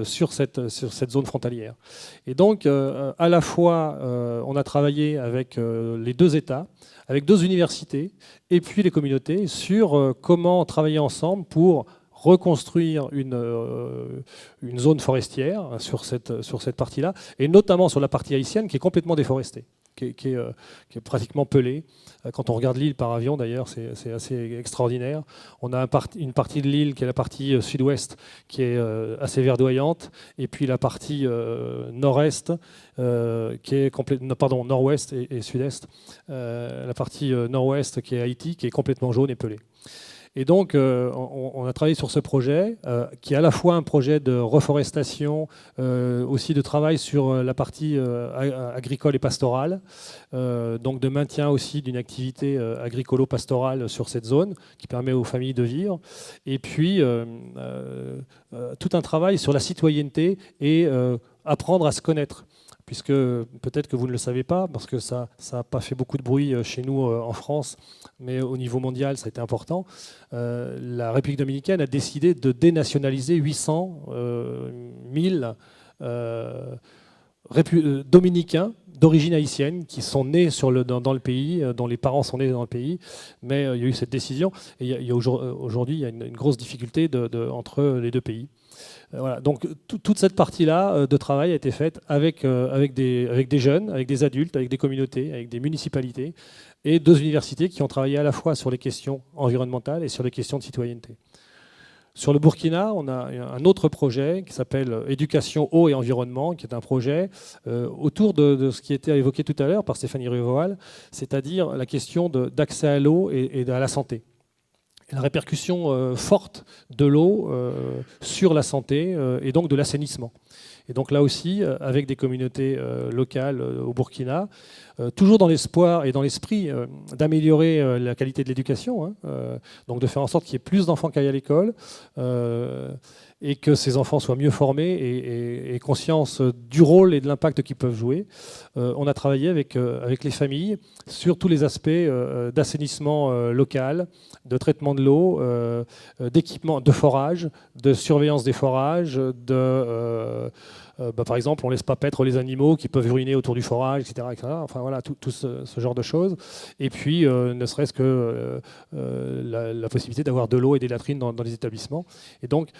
sur cette zone frontalière. Et donc, à la fois, on a travaillé avec les 2 États, avec 2 universités, et puis les communautés, sur comment travailler ensemble pour reconstruire une zone forestière sur cette partie-là, et notamment sur la partie haïtienne qui est complètement déforestée, qui est pratiquement pelée. Quand on regarde l'île par avion, d'ailleurs, c'est assez extraordinaire. On a une partie de l'île qui est la partie sud-ouest, qui est assez verdoyante, et puis la partie nord-est, qui est nord-ouest et sud-est, la partie nord-ouest qui est Haïti, qui est complètement jaune et pelée. Et donc, on a travaillé sur ce projet, qui est à la fois un projet de reforestation, aussi de travail sur la partie agricole et pastorale, donc de maintien aussi d'une activité agricolo-pastorale sur cette zone, qui permet aux familles de vivre, et puis tout un travail sur la citoyenneté et apprendre à se connaître. Puisque peut-être que vous ne le savez pas, parce que ça n'a pas fait beaucoup de bruit chez nous en France, mais au niveau mondial, ça a été important. La République dominicaine a décidé de dénationaliser 800 000 dominicains d'origine haïtienne qui sont nés dans le pays, dont les parents sont nés dans le pays, mais il y a eu cette décision. Et aujourd'hui, il y a une grosse difficulté entre les 2 pays. Voilà, donc toute cette partie-là de travail a été faite avec des jeunes, avec des adultes, avec des communautés, avec des municipalités et 2 universités qui ont travaillé à la fois sur les questions environnementales et sur les questions de citoyenneté. Sur le Burkina, on a un autre projet qui s'appelle Éducation, eau et environnement, qui est un projet autour de ce qui était évoqué tout à l'heure par Stéphanie Rivoal, c'est-à-dire la question d'accès à l'eau et à la santé. La répercussion forte de l'eau sur la santé et donc de l'assainissement. Et donc là aussi, avec des communautés locales au Burkina, toujours dans l'espoir et dans l'esprit d'améliorer la qualité de l'éducation, donc de faire en sorte qu'il y ait plus d'enfants qui aillent à l'école, et que ces enfants soient mieux formés et conscience du rôle et de l'impact qu'ils peuvent jouer. On a travaillé avec les familles sur tous les aspects d'assainissement local, de traitement de l'eau, d'équipement, de forage, de surveillance des forages, par exemple, on ne laisse pas paître les animaux qui peuvent uriner autour du forage, etc. Enfin voilà, tout ce genre de choses. Et puis, ne serait-ce que la possibilité d'avoir de l'eau et des latrines dans les établissements. Et donc,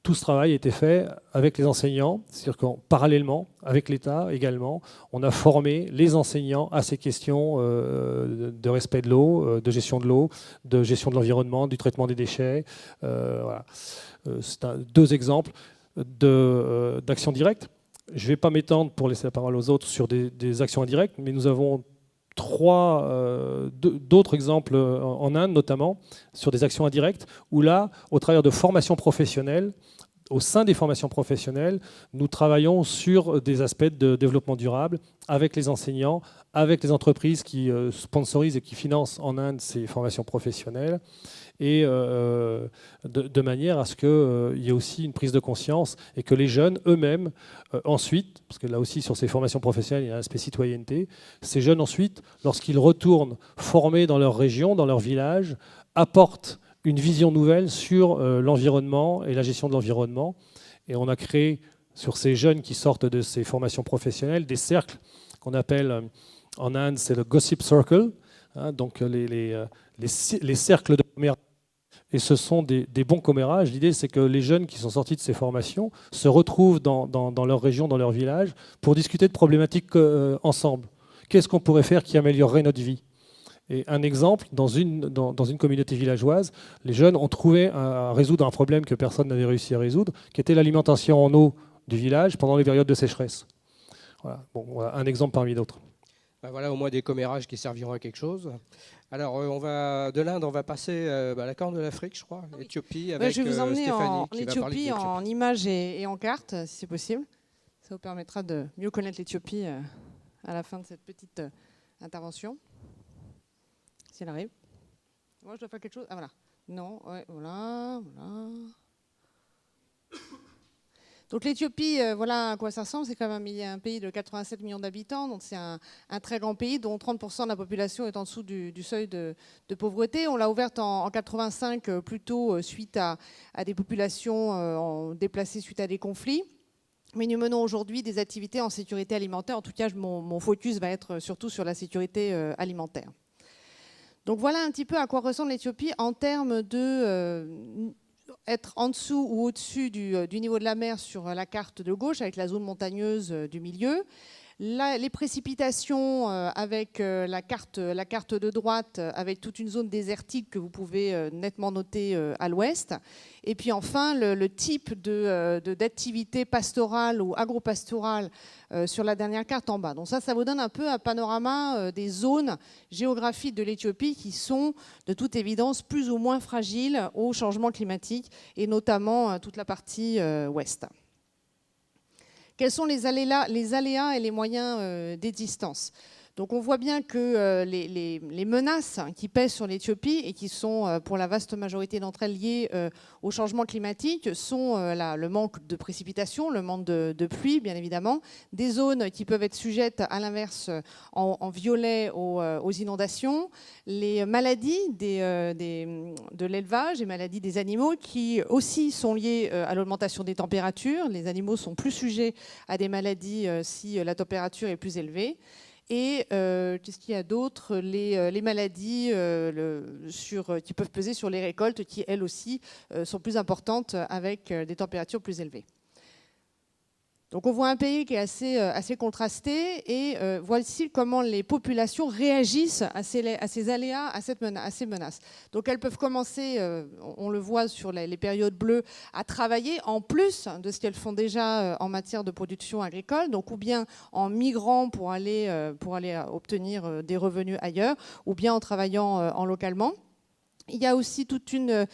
tout ce travail a été fait avec les enseignants, c'est-à-dire qu'en parallèlement, avec l'État également, on a formé les enseignants à ces questions de respect de l'eau, de gestion de l'environnement, du traitement des déchets. Voilà. C'est 2 exemples d'actions directes. Je ne vais pas m'étendre pour laisser la parole aux autres sur des actions indirectes, mais nous avons d'autres exemples en Inde notamment, sur des actions indirectes, où là, au travers de formations professionnelles, au sein des formations professionnelles, nous travaillons sur des aspects de développement durable avec les enseignants, avec les entreprises qui sponsorisent et qui financent en Inde ces formations professionnelles, et de manière à ce qu'il y ait aussi une prise de conscience et que les jeunes eux-mêmes, ensuite, parce que là aussi sur ces formations professionnelles, il y a un aspect citoyenneté, ces jeunes ensuite, lorsqu'ils retournent formés dans leur région, dans leur village, apportent une vision nouvelle sur l'environnement et la gestion de l'environnement. Et on a créé, sur ces jeunes qui sortent de ces formations professionnelles, des cercles qu'on appelle, en Inde, c'est le Gossip Circle, hein, donc les cercles de commérage. Et ce sont des bons commérages. L'idée, c'est que les jeunes qui sont sortis de ces formations se retrouvent dans leur région, dans leur village, pour discuter de problématiques ensemble. Qu'est-ce qu'on pourrait faire qui améliorerait notre vie ? Et un exemple, dans une communauté villageoise, les jeunes ont trouvé à résoudre un problème que personne n'avait réussi à résoudre, qui était l'alimentation en eau du village pendant les périodes de sécheresse. Voilà. Bon, voilà un exemple parmi d'autres. Ben voilà au moins des commérages qui serviront à quelque chose. Alors, de l'Inde, on va passer à la Corne de l'Afrique, je crois, l'Éthiopie, avec je vais vous emmener Stéphanie en qui va parler Éthiopie d'Éthiopie. en images et en cartes, si c'est possible. Ça vous permettra de mieux connaître l'Éthiopie à la fin de cette petite intervention. Si elle arrive. Moi, je dois faire quelque chose. Ah, voilà. Non, ouais, voilà. Donc l'Éthiopie, voilà à quoi ça ressemble. C'est quand même un pays de 87 millions d'habitants. Donc c'est un très grand pays dont 30% de la population est en dessous du seuil de pauvreté. On l'a ouverte en 85 plutôt suite à des populations déplacées suite à des conflits. Mais nous menons aujourd'hui des activités en sécurité alimentaire. En tout cas, mon focus va être surtout sur la sécurité alimentaire. Donc voilà un petit peu à quoi ressemble l'Éthiopie en termes de être en dessous ou au-dessus du niveau de la mer sur la carte de gauche, avec la zone montagneuse du milieu. Les précipitations avec la carte de droite, avec toute une zone désertique que vous pouvez nettement noter à l'ouest. Et puis enfin, le type d'activité pastorale ou agro-pastorale sur la dernière carte en bas. Donc ça vous donne un peu un panorama des zones géographiques de l'Éthiopie qui sont de toute évidence plus ou moins fragiles au changement climatique, et notamment toute la partie ouest. Quels sont les aléas et les moyens d'existence ? Donc on voit bien que les menaces qui pèsent sur l'Éthiopie et qui sont pour la vaste majorité d'entre elles liées au changement climatique sont le manque de précipitations, le manque de pluie bien évidemment, des zones qui peuvent être sujettes à l'inverse en violet aux inondations, les maladies de l'élevage, les maladies des animaux qui aussi sont liées à l'augmentation des températures. Les animaux sont plus sujets à des maladies si la température est plus élevée. Et qu'est-ce qu'il y a d'autre ? Les maladies qui peuvent peser sur les récoltes, qui elles aussi sont plus importantes avec des températures plus élevées. Donc on voit un pays qui est assez contrasté, et voici comment les populations réagissent à ces aléas, à ces menaces. Donc elles peuvent commencer, on le voit sur les périodes bleues, à travailler en plus de ce qu'elles font déjà en matière de production agricole, donc ou bien en migrant pour aller obtenir des revenus ailleurs, ou bien en travaillant en localement. Il y a aussi toute une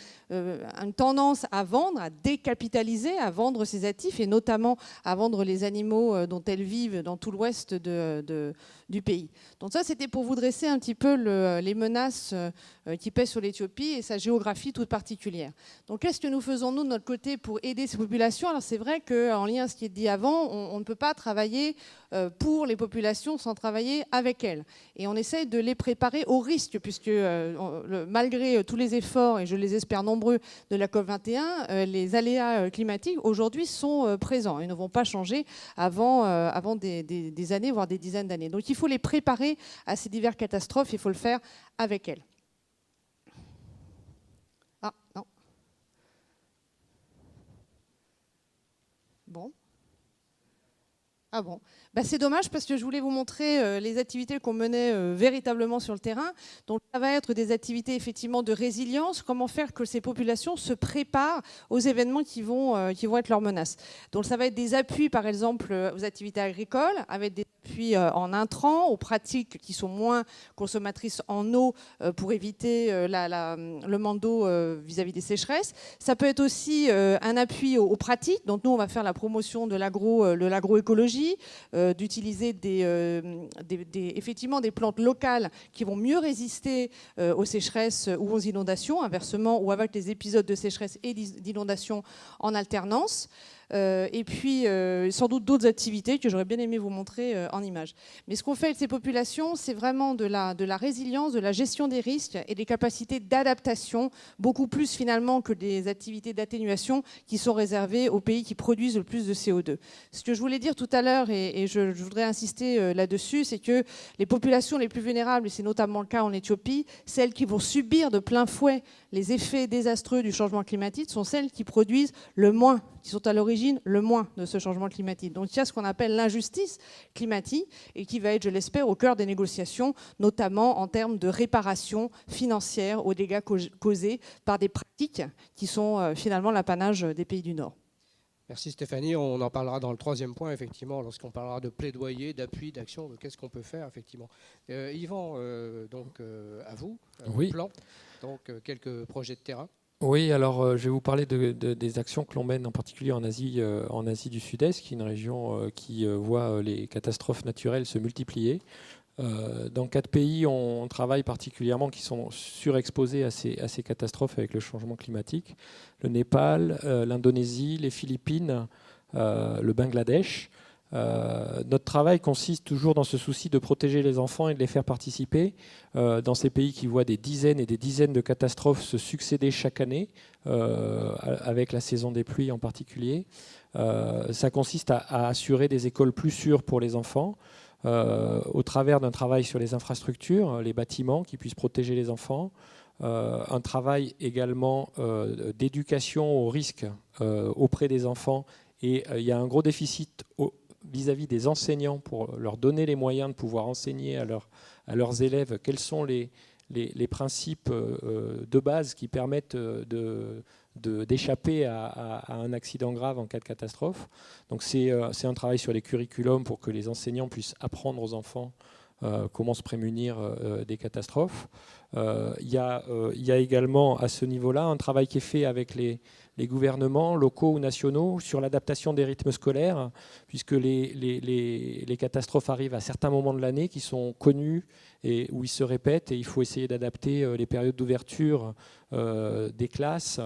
tendance à vendre, à décapitaliser, à vendre ces actifs, et notamment à vendre les animaux dont elles vivent dans tout l'ouest du pays. Donc ça, c'était pour vous dresser un petit peu les menaces qui pèsent sur l'Éthiopie et sa géographie toute particulière. Donc qu'est-ce que nous faisons, nous, de notre côté, pour aider ces populations ? Alors c'est vrai qu'en lien à ce qui est dit avant, on ne peut pas travailler pour les populations sans travailler avec elles. Et on essaye de les préparer au risque, puisque malgré tous les efforts, et je les espère nombreux, de la COP21, les aléas climatiques aujourd'hui sont présents et ne vont pas changer avant des années, voire des dizaines d'années. Donc il faut les préparer à ces diverses catastrophes, il faut le faire avec elles. Ah, non. Bon. Ah bon. C'est dommage parce que je voulais vous montrer les activités qu'on menait véritablement sur le terrain. Donc ça va être des activités effectivement de résilience, comment faire que ces populations se préparent aux événements qui vont être leurs menaces. Donc ça va être des appuis par exemple aux activités agricoles, avec des appuis en intrants, aux pratiques qui sont moins consommatrices en eau pour éviter le manque d'eau vis-à-vis des sécheresses. Ça peut être aussi un appui aux pratiques. Donc nous on va faire la promotion de l'agroécologie, d'utiliser effectivement des plantes locales qui vont mieux résister aux sécheresses ou aux inondations, inversement, ou avec les épisodes de sécheresse et d'inondation en alternance. Et puis sans doute d'autres activités que j'aurais bien aimé vous montrer en images. Mais ce qu'on fait avec ces populations, c'est vraiment de la résilience, de la gestion des risques et des capacités d'adaptation, beaucoup plus finalement que des activités d'atténuation qui sont réservées aux pays qui produisent le plus de CO2. Ce que je voulais dire tout à l'heure, et je voudrais insister là-dessus, c'est que les populations les plus vulnérables, et c'est notamment le cas en Éthiopie, celles qui vont subir de plein fouet les effets désastreux du changement climatique, sont celles qui produisent le moins, qui sont à l'origine le moins de ce changement climatique. Donc il y a ce qu'on appelle l'injustice climatique et qui va être, je l'espère, au cœur des négociations, notamment en termes de réparation financière aux dégâts causés par des pratiques qui sont finalement l'apanage des pays du Nord. Merci Stéphanie, on en parlera dans le troisième point, effectivement, lorsqu'on parlera de plaidoyer, d'appui, d'action, de qu'est-ce qu'on peut faire, effectivement. Yvan, à vous, Oui. plan, donc quelques projets de terrain. Oui, alors je vais vous parler des actions que l'on mène en particulier en Asie du Sud-Est, qui est une région qui voit les catastrophes naturelles se multiplier. Dans 4 pays, on travaille particulièrement qui sont surexposés à ces catastrophes avec le changement climatique. Le Népal, l'Indonésie, les Philippines, le Bangladesh. Notre travail consiste toujours dans ce souci de protéger les enfants et de les faire participer dans ces pays qui voient des dizaines et des dizaines de catastrophes se succéder chaque année, avec la saison des pluies en particulier. Ça consiste à assurer des écoles plus sûres pour les enfants, au travers d'un travail sur les infrastructures, les bâtiments qui puissent protéger les enfants, un travail également d'éducation au risque auprès des enfants. Et il y a un gros déficit vis-à-vis des enseignants pour leur donner les moyens de pouvoir enseigner à leurs élèves quels sont les principes de base qui permettent d'échapper à un accident grave en cas de catastrophe. Donc c'est un travail sur les curriculums pour que les enseignants puissent apprendre aux enfants comment se prémunir des catastrophes. Il y a également à ce niveau-là un travail qui est fait avec les gouvernements locaux ou nationaux sur l'adaptation des rythmes scolaires, puisque les catastrophes arrivent à certains moments de l'année qui sont connus et où ils se répètent, et il faut essayer d'adapter les périodes d'ouverture des classes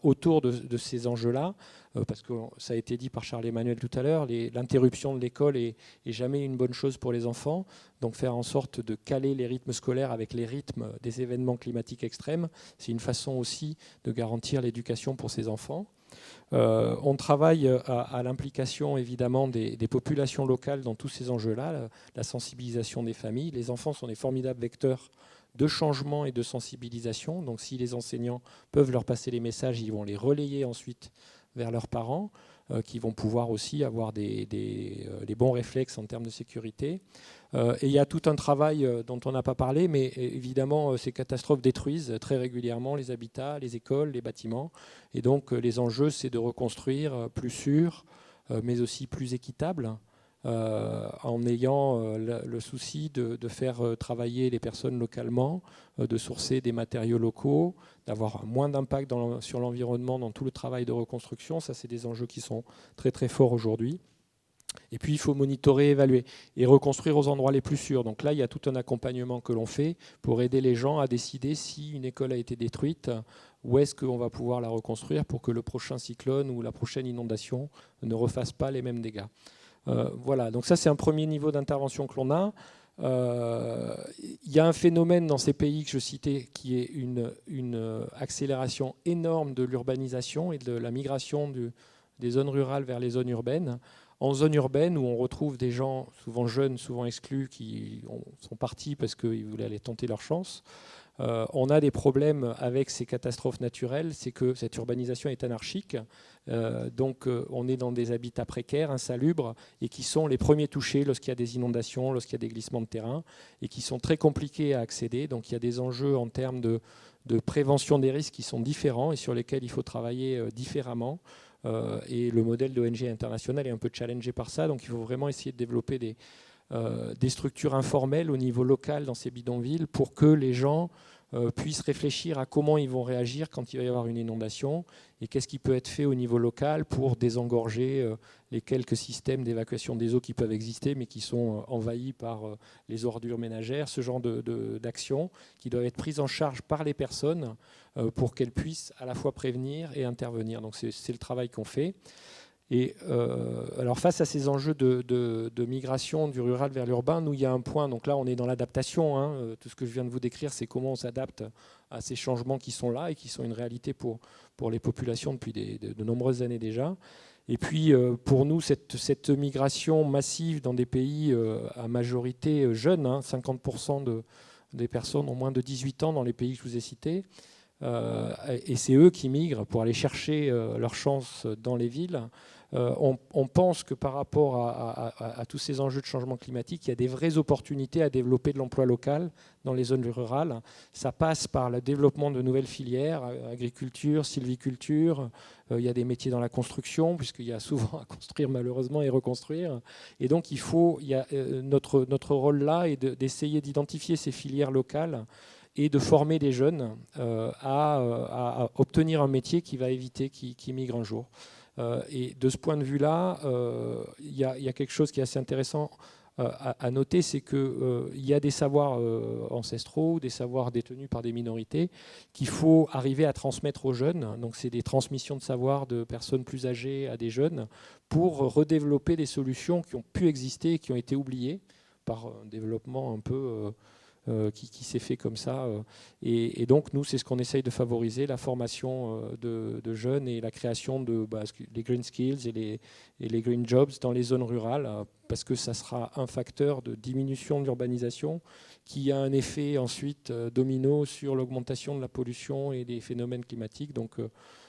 autour de ces enjeux-là, parce que ça a été dit par Charles-Emmanuel tout à l'heure, l'interruption de l'école est jamais une bonne chose pour les enfants. Donc faire en sorte de caler les rythmes scolaires avec les rythmes des événements climatiques extrêmes, c'est une façon aussi de garantir l'éducation pour ces enfants. On travaille à l'implication évidemment des populations locales dans tous ces enjeux-là, la sensibilisation des familles. Les enfants sont des formidables vecteurs de changement et de sensibilisation. Donc si les enseignants peuvent leur passer les messages, ils vont les relayer ensuite vers leurs parents, qui vont pouvoir aussi avoir les bons réflexes en termes de sécurité. Et il y a tout un travail dont on n'a pas parlé, mais évidemment, ces catastrophes détruisent très régulièrement les habitats, les écoles, les bâtiments. Et donc, les enjeux, c'est de reconstruire plus sûr, mais aussi plus équitable, en ayant le souci de faire travailler les personnes localement, de sourcer des matériaux locaux, d'avoir moins d'impact sur l'environnement dans tout le travail de reconstruction. Ça, c'est des enjeux qui sont très très forts aujourd'hui. Et puis, il faut monitorer, évaluer et reconstruire aux endroits les plus sûrs. Donc là, il y a tout un accompagnement que l'on fait pour aider les gens à décider si une école a été détruite, où est-ce qu'on va pouvoir la reconstruire pour que le prochain cyclone ou la prochaine inondation ne refasse pas les mêmes dégâts. Voilà, donc ça, c'est un premier niveau d'intervention que l'on a. Il y a un phénomène dans ces pays que je citais qui est une accélération énorme de l'urbanisation et de la migration des zones rurales vers les zones urbaines. En zone urbaine, où on retrouve des gens souvent jeunes, souvent exclus, qui sont partis parce qu'ils voulaient aller tenter leur chance, On a des problèmes avec ces catastrophes naturelles, c'est que cette urbanisation est anarchique, donc on est dans des habitats précaires, insalubres, et qui sont les premiers touchés lorsqu'il y a des inondations, lorsqu'il y a des glissements de terrain, et qui sont très compliqués à accéder. Donc il y a des enjeux en termes de prévention des risques qui sont différents et sur lesquels il faut travailler différemment. Et le modèle d'ONG international est un peu challengé par ça, donc il faut vraiment essayer de développer des structures informelles au niveau local dans ces bidonvilles pour que les gens puissent réfléchir à comment ils vont réagir quand il va y avoir une inondation et qu'est-ce qui peut être fait au niveau local pour désengorger les quelques systèmes d'évacuation des eaux qui peuvent exister mais qui sont envahis par les ordures ménagères, ce genre d'actions qui doivent être prises en charge par les personnes pour qu'elles puissent à la fois prévenir et intervenir. Donc c'est le travail qu'on fait. Et alors face à ces enjeux de migration du rural vers l'urbain, nous il y a un point, donc là on est dans l'adaptation, hein, tout ce que je viens de vous décrire c'est comment on s'adapte à ces changements qui sont là et qui sont une réalité pour les populations depuis de nombreuses années déjà. Et puis pour nous cette migration massive dans des pays à majorité jeune, hein, 50% des personnes ont moins de 18 ans dans les pays que je vous ai cités, et c'est eux qui migrent pour aller chercher leur chance dans les villes. On pense que par rapport à tous ces enjeux de changement climatique, il y a des vraies opportunités à développer de l'emploi local dans les zones rurales. Ça passe par le développement de nouvelles filières, agriculture, sylviculture. Il y a des métiers dans la construction, puisqu'il y a souvent à construire malheureusement et reconstruire. Et donc notre rôle là est d'essayer d'identifier ces filières locales et de former des jeunes à obtenir un métier qui va éviter qu'ils migrent un jour. Et de ce point de vue-là, il y a quelque chose qui est assez intéressant à noter, c'est qu'il y a des savoirs ancestraux, des savoirs détenus par des minorités qu'il faut arriver à transmettre aux jeunes. Donc c'est des transmissions de savoir de personnes plus âgées à des jeunes pour redévelopper des solutions qui ont pu exister et qui ont été oubliées par un développement un peu qui s'est fait comme ça. Et donc, nous, c'est ce qu'on essaye de favoriser, la formation de jeunes et la création des green skills et les green jobs dans les zones rurales, parce que ça sera un facteur de diminution de l'urbanisation qui a un effet ensuite domino sur l'augmentation de la pollution et des phénomènes climatiques. Donc,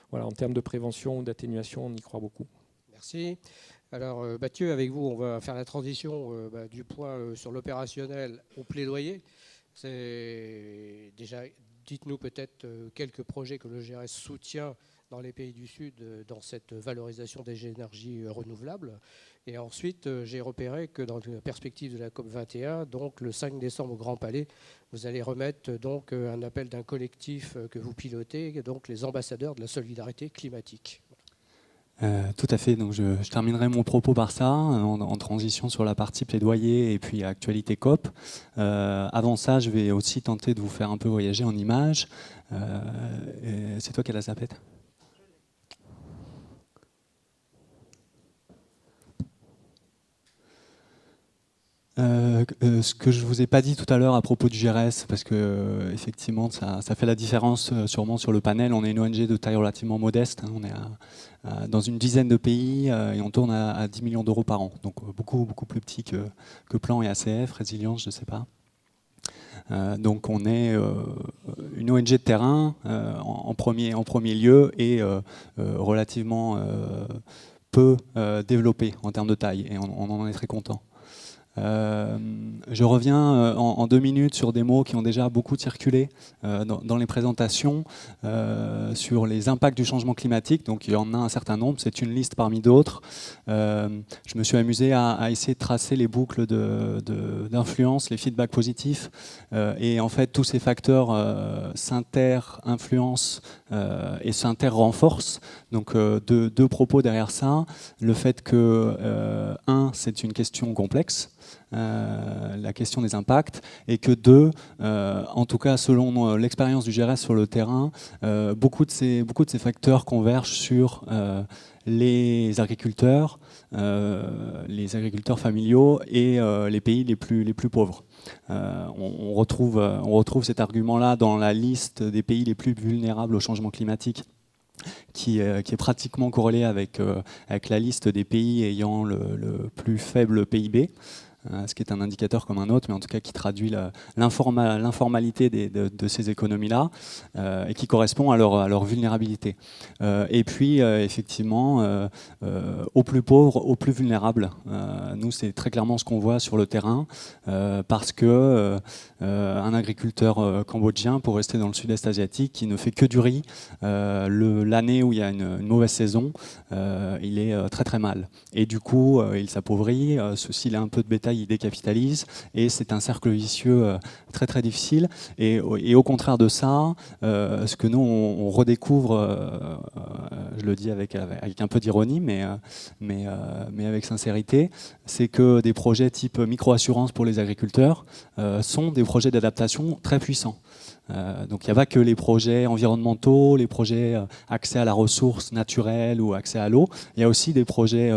voilà, en termes de prévention ou d'atténuation, on y croit beaucoup. Merci. Alors, Mathieu, avec vous, on va faire la transition du point sur l'opérationnel au plaidoyer. Déjà, dites-nous peut-être quelques projets que le GRS soutient dans les pays du Sud dans cette valorisation des énergies renouvelables. Et ensuite, j'ai repéré que dans la perspective de la COP21, donc le 5 décembre au Grand Palais, vous allez remettre donc un appel d'un collectif que vous pilotez, donc les ambassadeurs de la solidarité climatique. Tout à fait, donc je terminerai mon propos par ça, en transition sur la partie plaidoyer et puis actualité COP. Avant ça, je vais aussi tenter de vous faire un peu voyager en images. C'est toi qui as la zapette ? Ce que je ne vous ai pas dit tout à l'heure à propos du GRS, parce que effectivement ça fait la différence sûrement sur le panel. On est une ONG de taille relativement modeste, hein, on est dans une dizaine de pays et on tourne à 10 millions d'euros par an, donc beaucoup plus petit que Plan et ACF, Résilience, je ne sais pas. Donc on est une ONG de terrain en premier lieu et relativement peu développée en termes de taille, et on en est très content. Je reviens en 2 minutes sur des mots qui ont déjà beaucoup circulé dans les présentations sur les impacts du changement climatique. Donc il y en a un certain nombre, c'est une liste parmi d'autres. Je me suis amusé à essayer de tracer les boucles d'influence, les feedbacks positifs, et en fait tous ces facteurs s'inter-influencent et s'inter-renforcent. Donc deux propos derrière ça. Le fait que, c'est une question complexe, la question des impacts, et que 2, en tout cas selon l'expérience du GRS sur le terrain, beaucoup de ces facteurs convergent sur les agriculteurs familiaux et les pays les plus pauvres. On retrouve cet argument-là dans la liste des pays les plus vulnérables au changement climatique, qui est pratiquement corrélé avec la liste des pays ayant le plus faible PIB. ce qui est un indicateur comme un autre, mais en tout cas qui traduit l'informalité de ces économies-là et qui correspond à leur vulnérabilité. Et puis, effectivement, aux plus pauvres, aux plus vulnérables. Nous, c'est très clairement ce qu'on voit sur le terrain, parce que un agriculteur cambodgien, pour rester dans le sud-est asiatique, qui ne fait que du riz, l'année où il y a une mauvaise saison, il est très très mal. Et du coup, il s'appauvrit, s'il a un peu de bétail, il décapitalise, et c'est un cercle vicieux très très difficile. Et au contraire de ça, ce que nous, on redécouvre, je le dis avec un peu d'ironie, mais avec sincérité, c'est que des projets type micro-assurance pour les agriculteurs sont des projets d'adaptation très puissants. Donc il n'y a pas que les projets environnementaux, les projets accès à la ressource naturelle ou accès à l'eau, il y a aussi des projets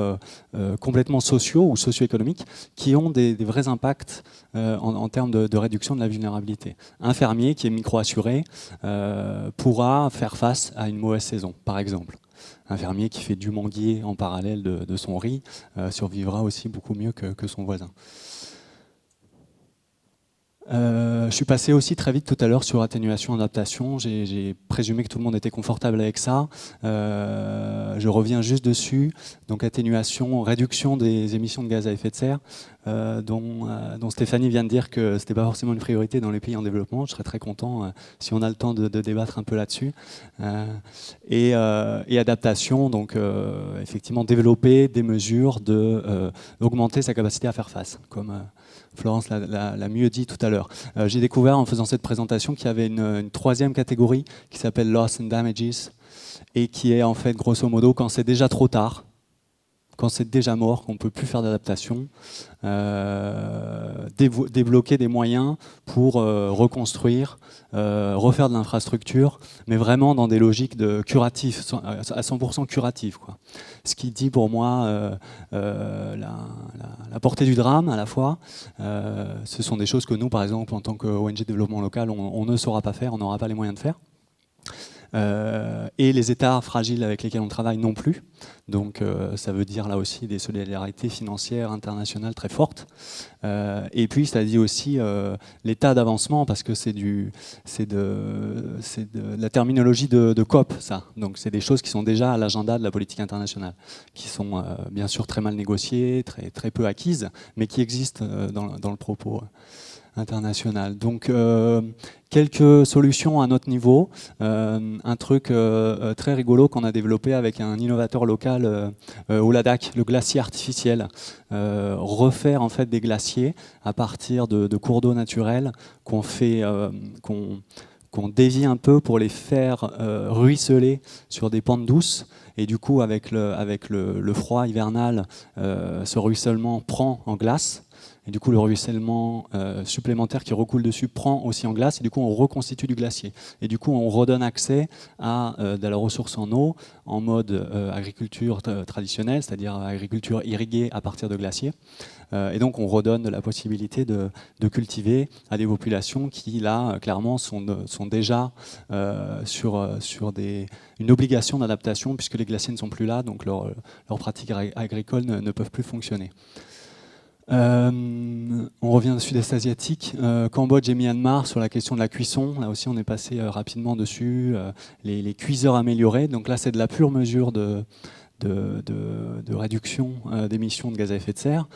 complètement sociaux ou socio-économiques qui ont des vrais impacts en termes de réduction de la vulnérabilité. Un fermier qui est micro-assuré pourra faire face à une mauvaise saison, par exemple. Un fermier qui fait du manguier en parallèle de son riz survivra aussi beaucoup mieux que son voisin. Je suis passé aussi très vite tout à l'heure sur atténuation, adaptation. J'ai présumé que tout le monde était confortable avec ça. Je reviens juste dessus. Donc atténuation, réduction des émissions de gaz à effet de serre, dont Stéphanie vient de dire que ce n'était pas forcément une priorité dans les pays en développement. Je serais très content si on a le temps de débattre un peu là-dessus. Et adaptation, donc effectivement développer des mesures d'augmenter sa capacité à faire face, comme Florence l'a mieux dit tout à l'heure. J'ai découvert en faisant cette présentation qu'il y avait une troisième catégorie qui s'appelle Loss and Damages et qui est en fait grosso modo quand c'est déjà trop tard, quand c'est déjà mort, qu'on ne peut plus faire d'adaptation, débloquer des moyens pour reconstruire, refaire de l'infrastructure, mais vraiment dans des logiques de curatif, à 100% curatif, quoi. Ce qui dit pour moi la portée du drame à la fois. Ce sont des choses que nous, par exemple, en tant qu'ONG développement local, on ne saura pas faire, on n'aura pas les moyens de faire. Et les États fragiles avec lesquels on travaille non plus. Donc ça veut dire là aussi des solidarités financières internationales très fortes. Et puis ça dit aussi l'état d'avancement, parce que c'est de la terminologie de COP, ça. Donc c'est des choses qui sont déjà à l'agenda de la politique internationale, qui sont bien sûr très mal négociées, très peu acquises, mais qui existent dans le propos international. Donc quelques solutions à notre niveau. Un truc très rigolo qu'on a développé avec un innovateur local au Ladakh, le glacier artificiel. Refaire en fait des glaciers à partir de cours d'eau naturels qu'on dévie un peu pour les faire ruisseler sur des pentes douces. Et du coup, avec le froid hivernal, ce ruissellement prend en glace. Et du coup, le ruissellement supplémentaire qui recoule dessus prend aussi en glace. Et du coup, on reconstitue du glacier. Et du coup, on redonne accès à de la ressource en eau en mode agriculture traditionnelle, c'est-à-dire agriculture irriguée à partir de glaciers. Et donc, on redonne la possibilité de cultiver à des populations qui, là, clairement, sont déjà sur une obligation d'adaptation, puisque les glaciers ne sont plus là, donc leurs pratiques agricoles ne peuvent plus fonctionner. On revient au sud-est asiatique, Cambodge et Myanmar sur la question de la cuisson. Là aussi, on est passé rapidement dessus. Les cuiseurs améliorés. Donc là, c'est de la pure mesure de réduction d'émissions de gaz à effet de serre.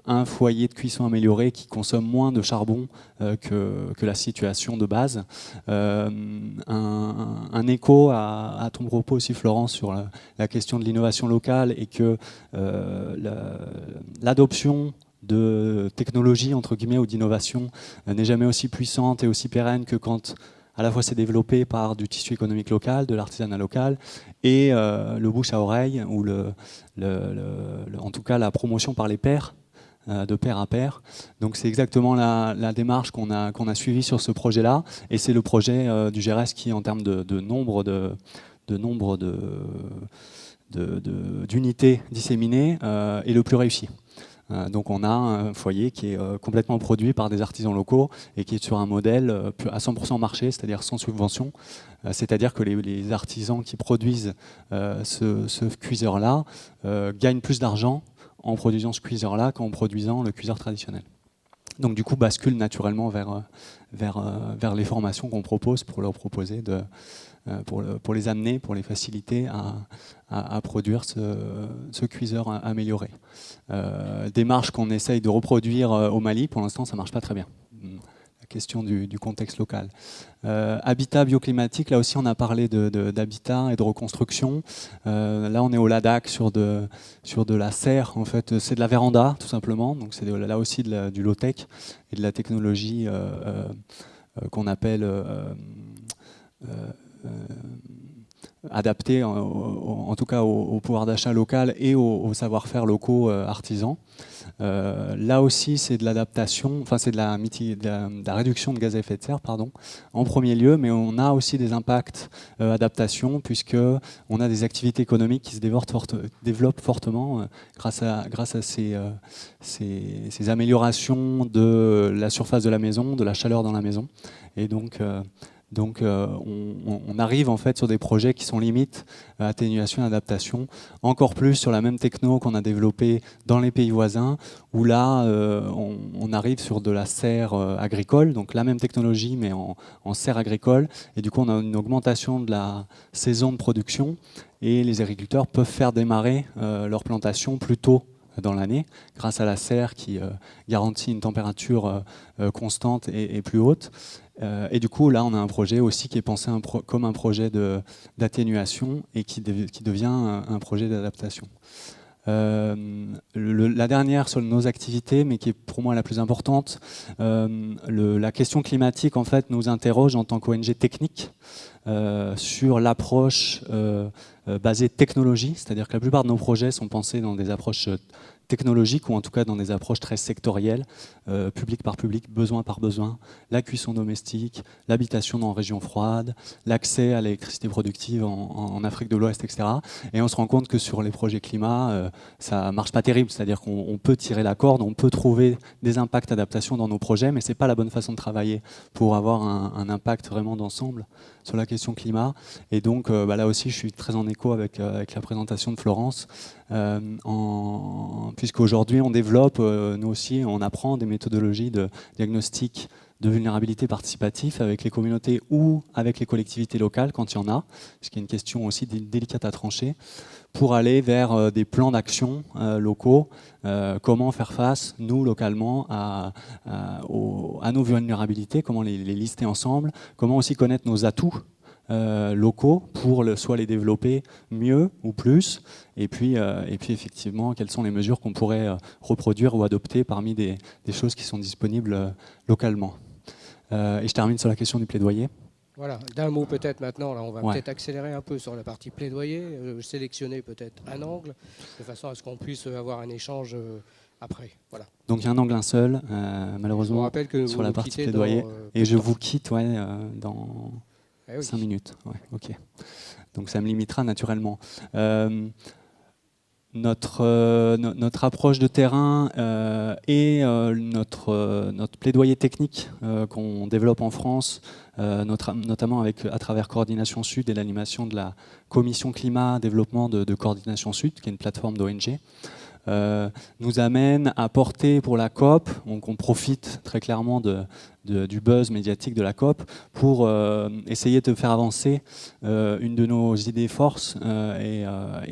Un foyer de cuisson amélioré qui consomme moins de charbon que la situation de base. Un écho à ton propos aussi, Florence, sur la question de l'innovation locale et que l'adoption de technologie entre guillemets ou d'innovation n'est jamais aussi puissante et aussi pérenne que quand à la fois c'est développé par du tissu économique local, de l'artisanat local et le bouche à oreille ou en tout cas la promotion par les pairs, de pair à pair. Donc c'est exactement la démarche qu'on a suivie sur ce projet-là, et c'est le projet du GRS qui, en termes de nombre d'unités disséminées, est le plus réussi. Donc on a un foyer qui est complètement produit par des artisans locaux et qui est sur un modèle à 100% marché, c'est-à-dire sans subvention. C'est-à-dire que les artisans qui produisent ce cuiseur-là gagnent plus d'argent en produisant ce cuiseur-là qu'en produisant le cuiseur traditionnel. Donc du coup, bascule naturellement vers les formations qu'on propose pour leur proposer pour les amener, pour les faciliter à produire ce cuiseur amélioré. Démarche qu'on essaye de reproduire au Mali, pour l'instant ça ne marche pas très bien. La question du contexte local. Habitat bioclimatique, là aussi on a parlé d'habitat et de reconstruction. Là on est au Ladakh sur de la serre, en fait c'est de la véranda tout simplement, donc c'est là aussi du low-tech et de la technologie qu'on appelle adapté en tout cas au pouvoir d'achat local et au savoir-faire locaux artisans. Là aussi, c'est de l'adaptation, enfin c'est de la réduction de gaz à effet de serre, pardon, en premier lieu, mais on a aussi des impacts adaptation, puisque on a des activités économiques qui se développent fortement grâce à ces améliorations de la surface de la maison, de la chaleur dans la maison, et donc on arrive en fait sur des projets qui sont limite atténuation et adaptation, encore plus sur la même techno qu'on a développée dans les pays voisins, où là on arrive sur de la serre agricole, donc la même technologie mais en serre agricole, et du coup on a une augmentation de la saison de production et les agriculteurs peuvent faire démarrer leur plantation plus tôt dans l'année, grâce à la serre qui garantit une température constante et plus haute. Et du coup, là, on a un projet aussi qui est pensé comme un projet d'atténuation et qui devient un projet d'adaptation. La dernière sur nos activités, mais qui est pour moi la plus importante, la question climatique en fait nous interroge en tant qu'ONG technique sur l'approche basée technologie, c'est-à-dire que la plupart de nos projets sont pensés dans des approches technologiques ou en tout cas dans des approches très sectorielles, public par public, besoin par besoin, la cuisson domestique, l'habitation dans régions froides, l'accès à l'électricité productive en Afrique de l'Ouest, etc. Et on se rend compte que sur les projets climat, ça marche pas terrible, c'est-à-dire qu'on peut tirer la corde, on peut trouver des impacts d'adaptation dans nos projets, mais c'est pas la bonne façon de travailler pour avoir un impact vraiment d'ensemble sur la question climat. Et donc là aussi, je suis très en écho avec la présentation de Florence, puisqu'aujourd'hui on développe, nous aussi, on apprend des méthodologies de diagnostic de vulnérabilité participatif avec les communautés ou avec les collectivités locales quand il y en a, ce qui est une question aussi délicate à trancher, pour aller vers des plans d'action locaux, comment faire face, nous, localement, à nos vulnérabilités, comment les lister ensemble, comment aussi connaître nos atouts locaux pour soit les développer mieux ou plus, et puis effectivement quelles sont les mesures qu'on pourrait reproduire ou adopter parmi des choses qui sont disponibles localement. Et je termine sur la question du plaidoyer. Voilà, d'un mot peut-être maintenant, là on va Ouais. peut-être accélérer un peu sur la partie plaidoyer, sélectionner peut-être un angle, de façon à ce qu'on puisse avoir un échange après. Voilà. Donc il y a un angle, un seul, Je vous malheureusement, rappelle que sur vous la nous partie quittez plaidoyer. dans, Et je vous quitte dans Eh oui. 5 minutes. Ouais, ok. Donc ça me limitera naturellement. Notre approche de terrain et notre plaidoyer technique qu'on développe en France, notamment à travers Coordination Sud et l'animation de la Commission Climat Développement de Coordination Sud, qui est une plateforme d'ONG, nous amène à porter pour la COP, donc on profite très clairement du buzz médiatique de la COP pour essayer de faire avancer une de nos idées forces et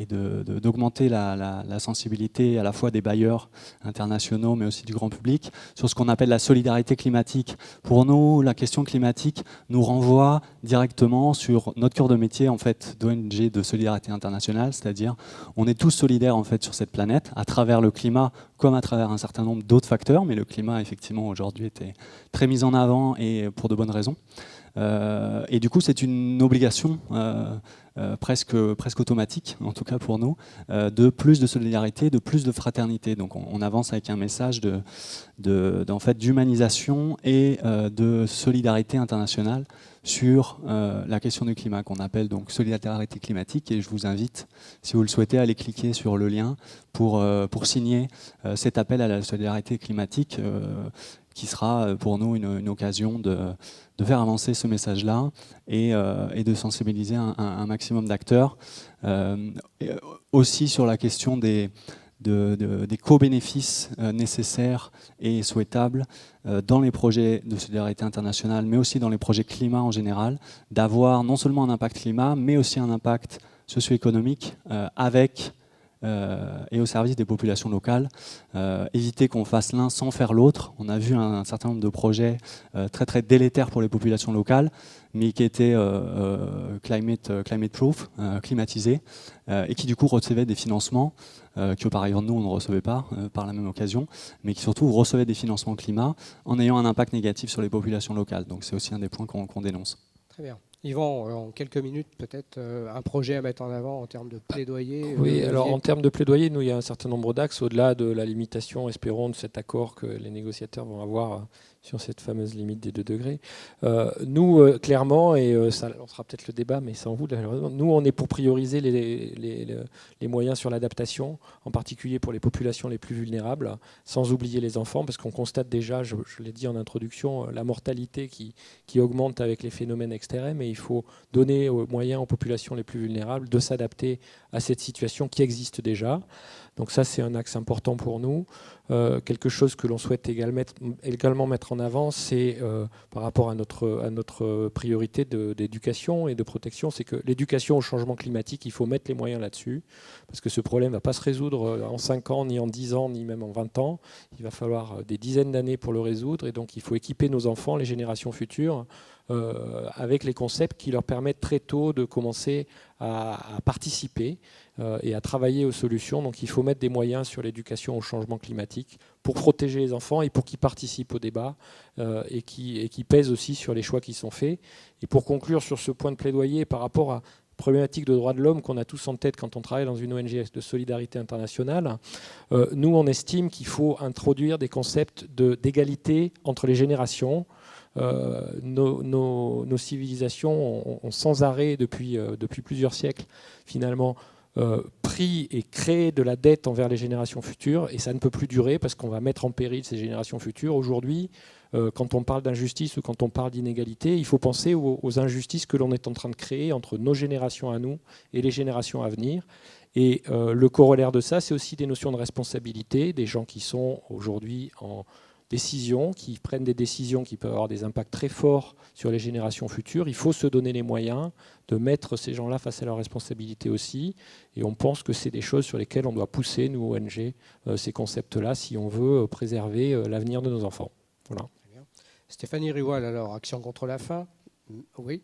d'augmenter la sensibilité à la fois des bailleurs internationaux mais aussi du grand public sur ce qu'on appelle la solidarité climatique. Pour nous, la question climatique nous renvoie directement sur notre cœur de métier en fait, d'ONG de solidarité internationale, c'est-à-dire on est tous solidaires en fait, sur cette planète à travers le climat comme à travers un certain nombre d'autres facteurs, mais le climat effectivement aujourd'hui était très mis en avant et pour de bonnes raisons. Et du coup, c'est une obligation presque automatique, en tout cas pour nous, de plus de solidarité, de plus de fraternité. Donc on avance avec un message en fait, d'humanisation et de solidarité internationale sur la question du climat, qu'on appelle donc solidarité climatique. Et je vous invite, si vous le souhaitez, à aller cliquer sur le lien pour signer cet appel à la solidarité climatique qui sera pour nous une occasion de faire avancer ce message-là et de sensibiliser un maximum d'acteurs. Aussi sur la question des des co-bénéfices nécessaires et souhaitables dans les projets de solidarité internationale, mais aussi dans les projets climat en général, d'avoir non seulement un impact climat, mais aussi un impact socio-économique avec et au service des populations locales. Éviter qu'on fasse l'un sans faire l'autre. On a vu un certain nombre de projets très très délétères pour les populations locales, mais qui étaient climate proof, climatisés, et qui du coup recevaient des financements que par ailleurs nous on ne recevait pas par la même occasion, mais qui surtout recevaient des financements climat en ayant un impact négatif sur les populations locales. Donc c'est aussi un des points qu'on dénonce. Très bien. Yvan, en quelques minutes, peut-être un projet à mettre en avant en termes de plaidoyer. Oui, alors en termes de plaidoyer, nous, il y a un certain nombre d'axes, au-delà de la limitation, espérons, de cet accord que les négociateurs vont avoir sur cette fameuse limite des 2 degrés. Nous, clairement, et ça lancera peut-être le débat, mais sans vous, malheureusement, nous, on est pour prioriser les moyens sur l'adaptation, en particulier pour les populations les plus vulnérables, sans oublier les enfants, parce qu'on constate déjà, je l'ai dit en introduction, la mortalité qui augmente avec les phénomènes extrêmes, et il faut donner moyens aux populations les plus vulnérables de s'adapter à cette situation qui existe déjà. Donc ça, c'est un axe important pour nous. Quelque chose que l'on souhaite également mettre en avant, c'est par rapport à notre priorité d'éducation et de protection, c'est que l'éducation au changement climatique, il faut mettre les moyens là-dessus, parce que ce problème ne va pas se résoudre en 5 ans, ni en 10 ans, ni même en 20 ans. Il va falloir des dizaines d'années pour le résoudre, et donc il faut équiper nos enfants, les générations futures, avec les concepts qui leur permettent très tôt de commencer à participer et à travailler aux solutions. Donc il faut mettre des moyens sur l'éducation au changement climatique pour protéger les enfants et pour qu'ils participent au débat et qui pèsent aussi sur les choix qui sont faits. Et pour conclure sur ce point de plaidoyer par rapport à problématique de droits de l'homme qu'on a tous en tête quand on travaille dans une ONG de solidarité internationale, nous on estime qu'il faut introduire des concepts d'égalité entre les générations. Nos civilisations ont sans arrêt depuis plusieurs siècles finalement pris et créé de la dette envers les générations futures, et ça ne peut plus durer parce qu'on va mettre en péril ces générations futures. Aujourd'hui, quand on parle d'injustice ou quand on parle d'inégalité, il faut penser aux injustices que l'on est en train de créer entre nos générations à nous et les générations à venir. Et le corollaire de ça, c'est aussi des notions de responsabilité, des gens qui sont aujourd'hui en décisions, qui prennent des décisions qui peuvent avoir des impacts très forts sur les générations futures. Il faut se donner les moyens de mettre ces gens-là face à leurs responsabilités aussi. Et on pense que c'est des choses sur lesquelles on doit pousser, nous, ONG, ces concepts-là, si on veut préserver l'avenir de nos enfants. Voilà. Stéphanie Riwal, alors, Action contre la faim. Oui.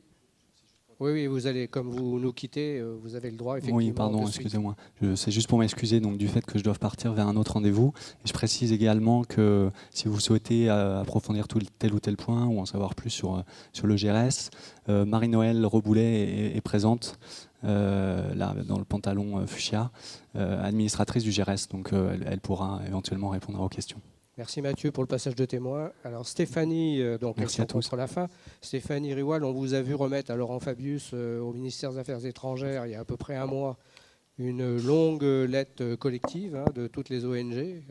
Oui, vous allez, comme vous nous quittez, vous avez le droit, effectivement. Oui, pardon, excusez-moi. C'est juste pour m'excuser donc, du fait que je dois partir vers un autre rendez-vous. Et je précise également que si vous souhaitez approfondir tel ou tel point ou en savoir plus sur le GRS, Marie-Noëlle Reboulet est présente là, dans le pantalon fuchsia, administratrice du GRS. Donc elle pourra éventuellement répondre à vos questions. Merci Mathieu pour le passage de témoin. Alors Stéphanie, donc Action contre la faim. Stéphanie Riwal, on vous a vu remettre à Laurent Fabius au ministère des Affaires étrangères il y a à peu près un mois une longue lettre collective de toutes les ONG.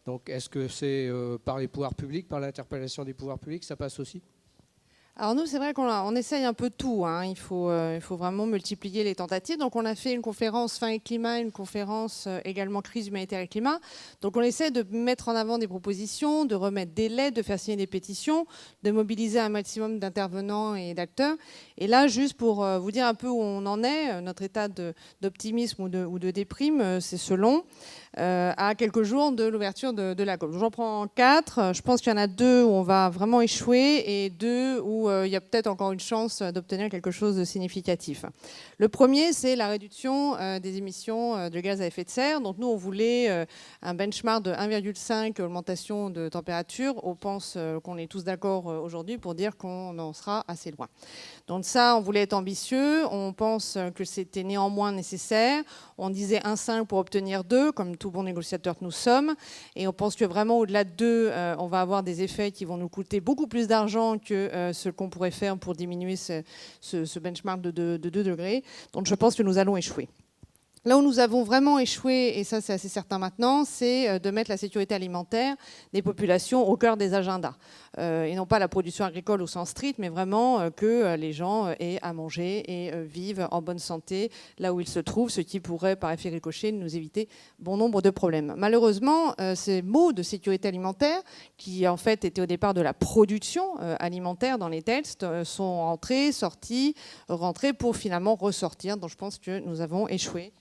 Donc est-ce que c'est par les pouvoirs publics, par l'interpellation des pouvoirs publics, ça passe aussi ? Alors nous, c'est vrai qu'on essaye un peu tout. Il faut vraiment multiplier les tentatives. Donc on a fait une conférence faim et climat, une conférence également crise humanitaire et climat. Donc on essaie de mettre en avant des propositions, de remettre des lettres, de faire signer des pétitions, de mobiliser un maximum d'intervenants et d'acteurs. Et là, juste pour vous dire un peu où on en est, notre état d'optimisme ou de déprime, c'est selon. À quelques jours de l'ouverture de la COP. J'en prends 4. Je pense qu'il y en a 2 où on va vraiment échouer et 2 où il y a peut-être encore une chance d'obtenir quelque chose de significatif. Le premier, c'est la réduction des émissions de gaz à effet de serre. Donc nous, on voulait un benchmark de 1,5 augmentation de température. On pense qu'on est tous d'accord aujourd'hui pour dire qu'on en sera assez loin. Donc ça, on voulait être ambitieux. On pense que c'était néanmoins nécessaire. On disait 1,5 pour obtenir 2, comme tout bon négociateur que nous sommes. Et on pense que vraiment, au-delà de 2, on va avoir des effets qui vont nous coûter beaucoup plus d'argent que ce qu'on pourrait faire pour diminuer ce benchmark de 2 degrés. Donc je pense que nous allons échouer. Là où nous avons vraiment échoué, et ça c'est assez certain maintenant, c'est de mettre la sécurité alimentaire des populations au cœur des agendas. Et non pas la production agricole au sens strict, mais vraiment que les gens aient à manger et vivent en bonne santé là où ils se trouvent, ce qui pourrait, par effet ricochet, nous éviter bon nombre de problèmes. Malheureusement, ces mots de sécurité alimentaire, qui en fait étaient au départ de la production alimentaire dans les textes, sont entrés, sortis, rentrés pour finalement ressortir. Donc je pense que nous avons échoué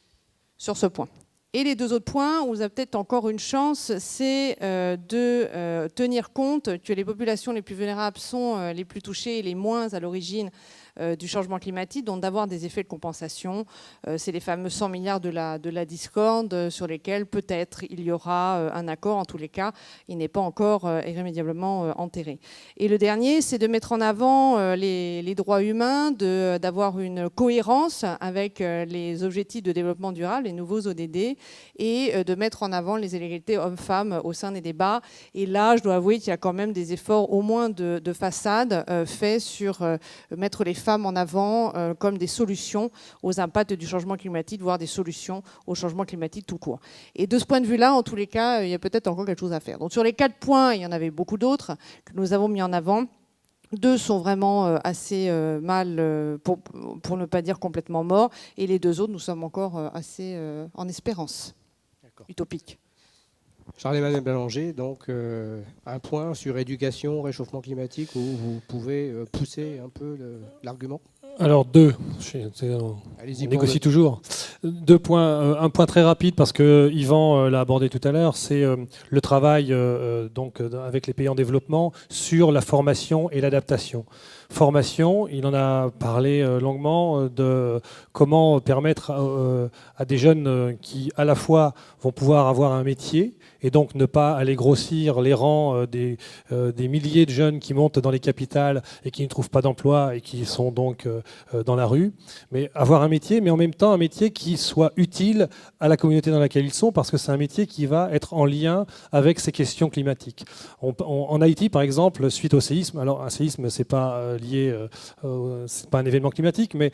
sur ce point. Et les deux autres points, où vous avez peut-être encore une chance, c'est de tenir compte que les populations les plus vulnérables sont les plus touchées et les moins à l'origine du changement climatique, donc d'avoir des effets de compensation. C'est les fameux 100 milliards de la discorde sur lesquels peut-être il y aura un accord. En tous les cas, il n'est pas encore irrémédiablement enterré. Et le dernier, c'est de mettre en avant les droits humains, d'avoir une cohérence avec les objectifs de développement durable, les nouveaux ODD, et de mettre en avant les inégalités hommes-femmes au sein des débats. Et là, je dois avouer qu'il y a quand même des efforts, au moins de façade, faits sur mettre les femmes en avant comme des solutions aux impacts du changement climatique, voire des solutions au changement climatique tout court. Et de ce point de vue-là, en tous les cas, il y a peut-être encore quelque chose à faire. Donc sur les 4 points, il y en avait beaucoup d'autres que nous avons mis en avant. 2 sont vraiment assez mal, pour ne pas dire complètement morts, et les 2 autres, nous sommes encore assez en espérance utopique. Charles-Emmanuel Bélanger, donc un point sur éducation, réchauffement climatique, où vous pouvez pousser un peu l'argument. Alors 2, Allez-y, on négocie toujours. 2 points, un point très rapide parce que Yvan l'a abordé tout à l'heure, c'est le travail donc avec les pays en développement sur la formation et l'adaptation. Formation, il en a parlé longuement de comment permettre à des jeunes qui à la fois vont pouvoir avoir un métier et donc ne pas aller grossir les rangs des milliers de jeunes qui montent dans les capitales et qui ne trouvent pas d'emploi et qui sont donc dans la rue, mais avoir un métier, mais en même temps un métier qui soit utile à la communauté dans laquelle ils sont, parce que c'est un métier qui va être en lien avec ces questions climatiques. En Haïti, par exemple, suite au séisme, alors un séisme, c'est pas lié, c'est pas un événement climatique, mais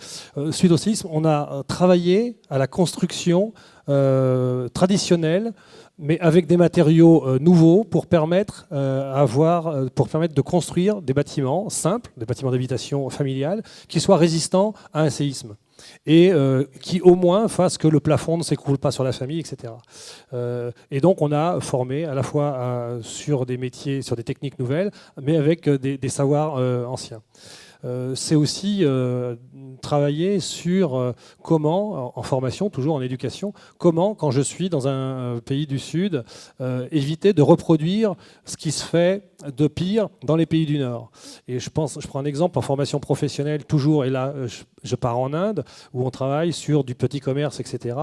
suite au séisme, on a travaillé à la construction traditionnelle, mais avec des matériaux nouveaux pour permettre de construire des bâtiments simples, des bâtiments d'habitation familiale, qui soient résistants à un séisme et qui au moins fassent que le plafond ne s'écroule pas sur la famille, etc. Et donc on a formé à la fois sur des métiers, sur des techniques nouvelles, mais avec des savoirs anciens. C'est aussi travailler sur comment, en formation, toujours en éducation, comment, quand je suis dans un pays du Sud, éviter de reproduire ce qui se fait de pire dans les pays du Nord. Et je prends un exemple en formation professionnelle, toujours, et là je pars en Inde, où on travaille sur du petit commerce, etc.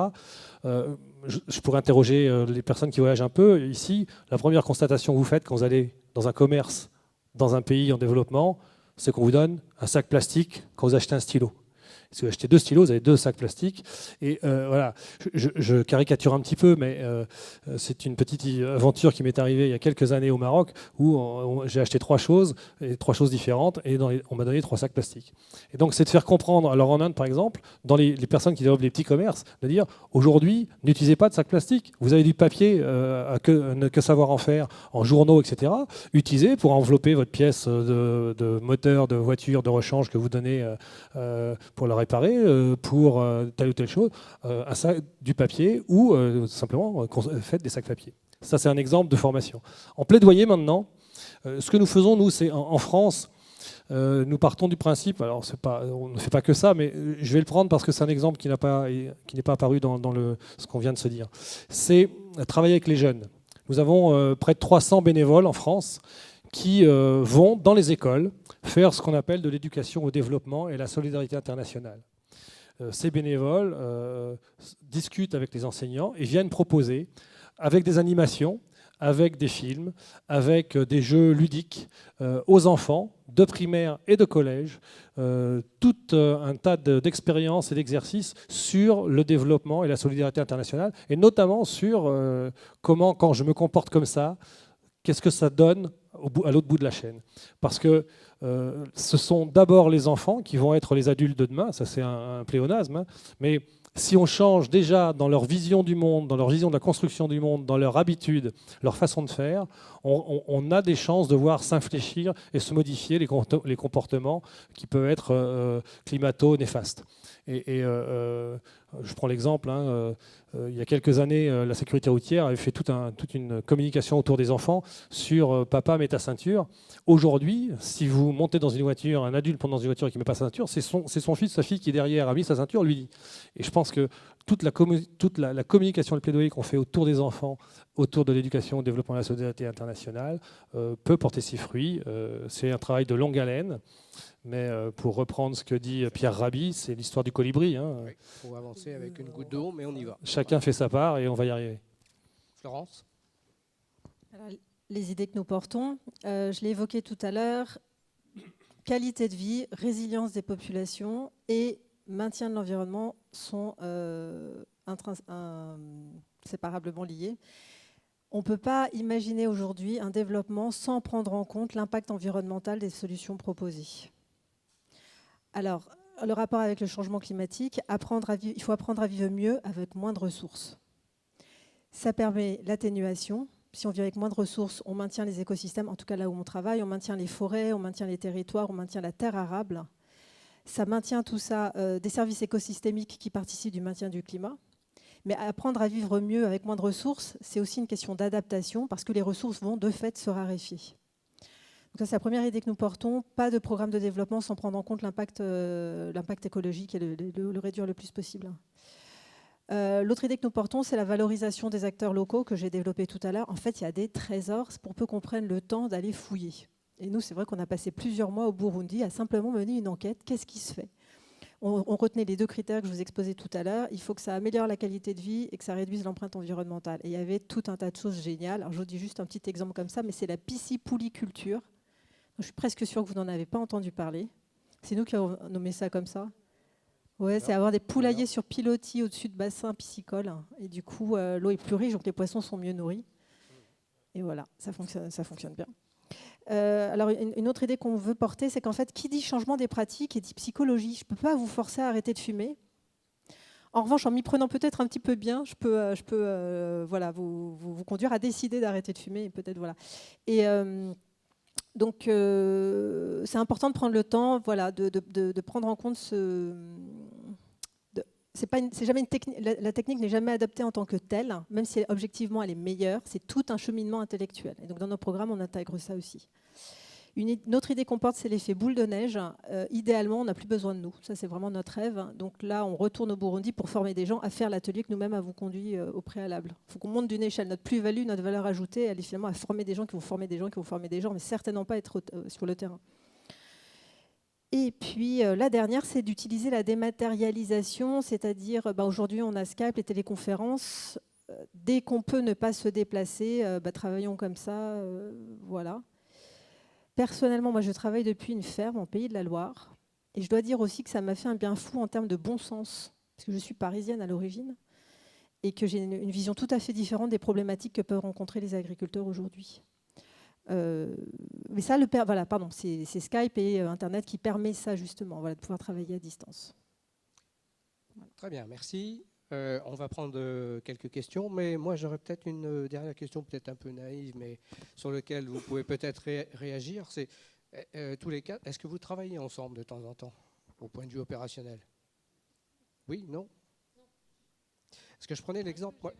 Je pourrais interroger les personnes qui voyagent un peu. Ici, la première constatation que vous faites quand vous allez dans un commerce, dans un pays en développement, c'est qu'on vous donne un sac plastique quand vous achetez un stylo. Si vous achetez 2 stylos, vous avez 2 sacs plastiques. Et voilà, je caricature un petit peu, mais c'est une petite aventure qui m'est arrivée il y a quelques années au Maroc, où j'ai acheté 3 choses, et 3 choses différentes, et on m'a donné 3 sacs plastiques. Et donc c'est de faire comprendre, alors en Inde par exemple, dans les personnes qui développent les petits commerces, de dire, aujourd'hui, n'utilisez pas de sacs plastiques. Vous avez du papier, que savoir en faire, en journaux, etc. Utilisez pour envelopper votre pièce de moteur, de voiture, de rechange que vous donnez pour le réparer, pour telle ou telle chose, un sac, du papier, ou simplement faites des sacs papier. Ça, c'est un exemple de formation. En plaidoyer maintenant, ce que nous faisons, nous, c'est en France, nous partons du principe, alors on ne fait pas que ça, mais je vais le prendre parce que c'est un exemple qui n'est pas apparu dans ce qu'on vient de se dire. C'est travailler avec les jeunes. Nous avons près de 300 bénévoles en France qui vont dans les écoles faire ce qu'on appelle de l'éducation au développement et la solidarité internationale. Ces bénévoles discutent avec les enseignants et viennent proposer, avec des animations, avec des films, avec des jeux ludiques, aux enfants de primaire et de collège, tout un tas d'expériences et d'exercices sur le développement et la solidarité internationale, et notamment sur comment, quand je me comporte comme ça, qu'est-ce que ça donne à l'autre bout de la chaîne. Parce que ce sont d'abord les enfants qui vont être les adultes de demain, ça c'est un pléonasme, hein, mais Si on change déjà dans leur vision du monde, dans leur vision de la construction du monde, dans leur habitude, leur façon de faire, on a des chances de voir s'infléchir et se modifier les comportements qui peuvent être climato-néfastes. Je prends l'exemple, il y a quelques années, la sécurité routière avait fait toute une communication autour des enfants sur papa, mets ta ceinture. Aujourd'hui, si vous montez dans une voiture, un adulte monte dans une voiture et qui ne met pas sa ceinture, c'est son fils, sa fille qui derrière a mis sa ceinture, lui dit. Et je pense que toute la communication, le plaidoyer qu'on fait autour des enfants, autour de l'éducation, au développement de la solidarité internationale, peut porter ses fruits. C'est un travail de longue haleine. Mais pour reprendre ce que dit Pierre Rabhi, c'est l'histoire du colibri. Oui, il faut avancer avec une goutte d'eau, mais on y va. Chacun fait sa part et on va y arriver. Florence ? Alors, les idées que nous portons, je l'ai évoqué tout à l'heure, qualité de vie, résilience des populations et maintien de l'environnement sont inséparablement liés. On ne peut pas imaginer aujourd'hui un développement sans prendre en compte l'impact environnemental des solutions proposées. Alors, le rapport avec le changement climatique, il faut apprendre à vivre mieux avec moins de ressources. Ça permet l'atténuation. Si on vit avec moins de ressources, on maintient les écosystèmes, en tout cas là où on travaille, on maintient les forêts, on maintient les territoires, on maintient la terre arable. Ça maintient tout ça, des services écosystémiques qui participent du maintien du climat. Mais apprendre à vivre mieux avec moins de ressources, c'est aussi une question d'adaptation parce que les ressources vont de fait se raréfier. Donc ça, c'est la première idée que nous portons. Pas de programme de développement sans prendre en compte l'impact écologique et le réduire le plus possible. L'autre idée que nous portons, c'est la valorisation des acteurs locaux que j'ai développé tout à l'heure. En fait, il y a des trésors pour peu qu'on prenne le temps d'aller fouiller. Et nous, c'est vrai qu'on a passé plusieurs mois au Burundi à simplement mener une enquête. Qu'est-ce qui se fait ? On retenait les deux critères que je vous exposais tout à l'heure. Il faut que ça améliore la qualité de vie et que ça réduise l'empreinte environnementale. Et il y avait tout un tas de choses géniales. Alors, je vous dis juste un petit exemple comme ça, mais c'est la piscipouliculture. Je suis presque sûre que vous n'en avez pas entendu parler. C'est nous qui avons nommé ça comme ça. Ouais, c'est avoir des poulaillers sur pilotis au-dessus de bassins piscicoles. Et du coup, l'eau est plus riche, donc les poissons sont mieux nourris. Et voilà, ça fonctionne bien. Alors, une autre idée qu'on veut porter, c'est qu'en fait, qui dit changement des pratiques et dit psychologie. Je ne peux pas vous forcer à arrêter de fumer. En revanche, en m'y prenant peut-être un petit peu bien, je peux voilà, vous conduire à décider d'arrêter de fumer. Peut-être, voilà. Et donc, c'est important de prendre le temps, voilà, de prendre en compte c'est jamais une technique. La technique n'est jamais adaptée en tant que telle, même si objectivement elle est meilleure. C'est tout un cheminement intellectuel. Et donc, dans nos programmes, on intègre ça aussi. Une autre idée qu'on porte, c'est l'effet boule de neige. Idéalement, on n'a plus besoin de nous. Ça, c'est vraiment notre rêve. Donc là, on retourne au Burundi pour former des gens à faire l'atelier que nous-mêmes avons conduit au préalable. Il faut qu'on monte d'une échelle. Notre plus-value, notre valeur ajoutée, elle est finalement à former des gens qui vont former des gens qui vont former des gens, mais certainement pas être sur le terrain. Et puis, la dernière, c'est d'utiliser la dématérialisation, c'est-à-dire, aujourd'hui, on a Skype, les téléconférences. Dès qu'on peut ne pas se déplacer, travaillons comme ça, voilà. Personnellement, moi, je travaille depuis une ferme en Pays de la Loire. Et je dois dire aussi que ça m'a fait un bien fou en termes de bon sens, parce que je suis parisienne à l'origine, et que j'ai une vision tout à fait différente des problématiques que peuvent rencontrer les agriculteurs aujourd'hui. Mais ça, c'est Skype et Internet qui permet ça, justement, voilà, de pouvoir travailler à distance. Voilà. Très bien, merci. On va prendre quelques questions, mais moi j'aurais peut-être une dernière question, peut-être un peu naïve, mais sur laquelle vous pouvez peut-être réagir. C'est tous les cas, est-ce que vous travaillez ensemble de temps en temps, au point de vue opérationnel? Oui, non? Est-ce que je prenais l'exemple?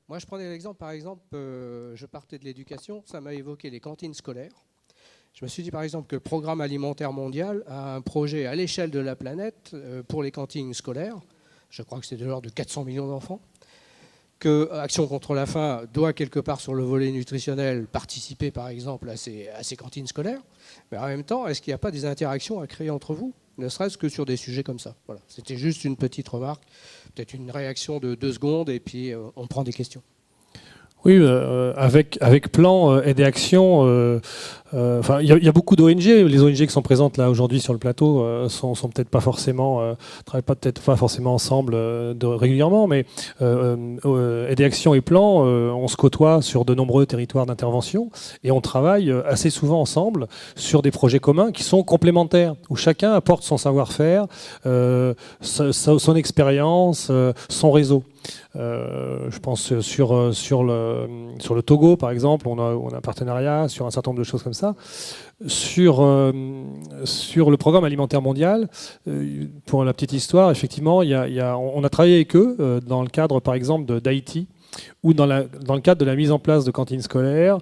Moi je prenais l'exemple, par exemple, je partais de l'éducation, ça m'a évoqué les cantines scolaires. Je me suis dit par exemple que le Programme alimentaire mondial a un projet à l'échelle de la planète pour les cantines scolaires. Je crois que c'est de l'ordre de 400 millions d'enfants, que Action contre la faim doit quelque part sur le volet nutritionnel participer par exemple à ces cantines scolaires. Mais en même temps, est-ce qu'il n'y a pas des interactions à créer entre vous, ne serait-ce que sur des sujets comme ça? Voilà. C'était juste une petite remarque, peut-être une réaction de 2 secondes et puis on prend des questions. Oui, avec Plan Aide et Action, Enfin, il y a beaucoup d'ONG. Les ONG qui sont présentes là aujourd'hui sur le plateau sont peut-être pas forcément, travaillent peut-être pas forcément ensemble régulièrement, mais Aider Action et Plan, on se côtoie sur de nombreux territoires d'intervention et on travaille assez souvent ensemble sur des projets communs qui sont complémentaires, où chacun apporte son savoir-faire, son expérience, son réseau. Je pense sur le Togo, par exemple, on a un partenariat sur un certain nombre de choses comme ça. Sur le programme alimentaire mondial, pour la petite histoire, effectivement, on a travaillé avec eux dans le cadre, par exemple, d'Haïti, ou dans le cadre de la mise en place de cantines scolaires,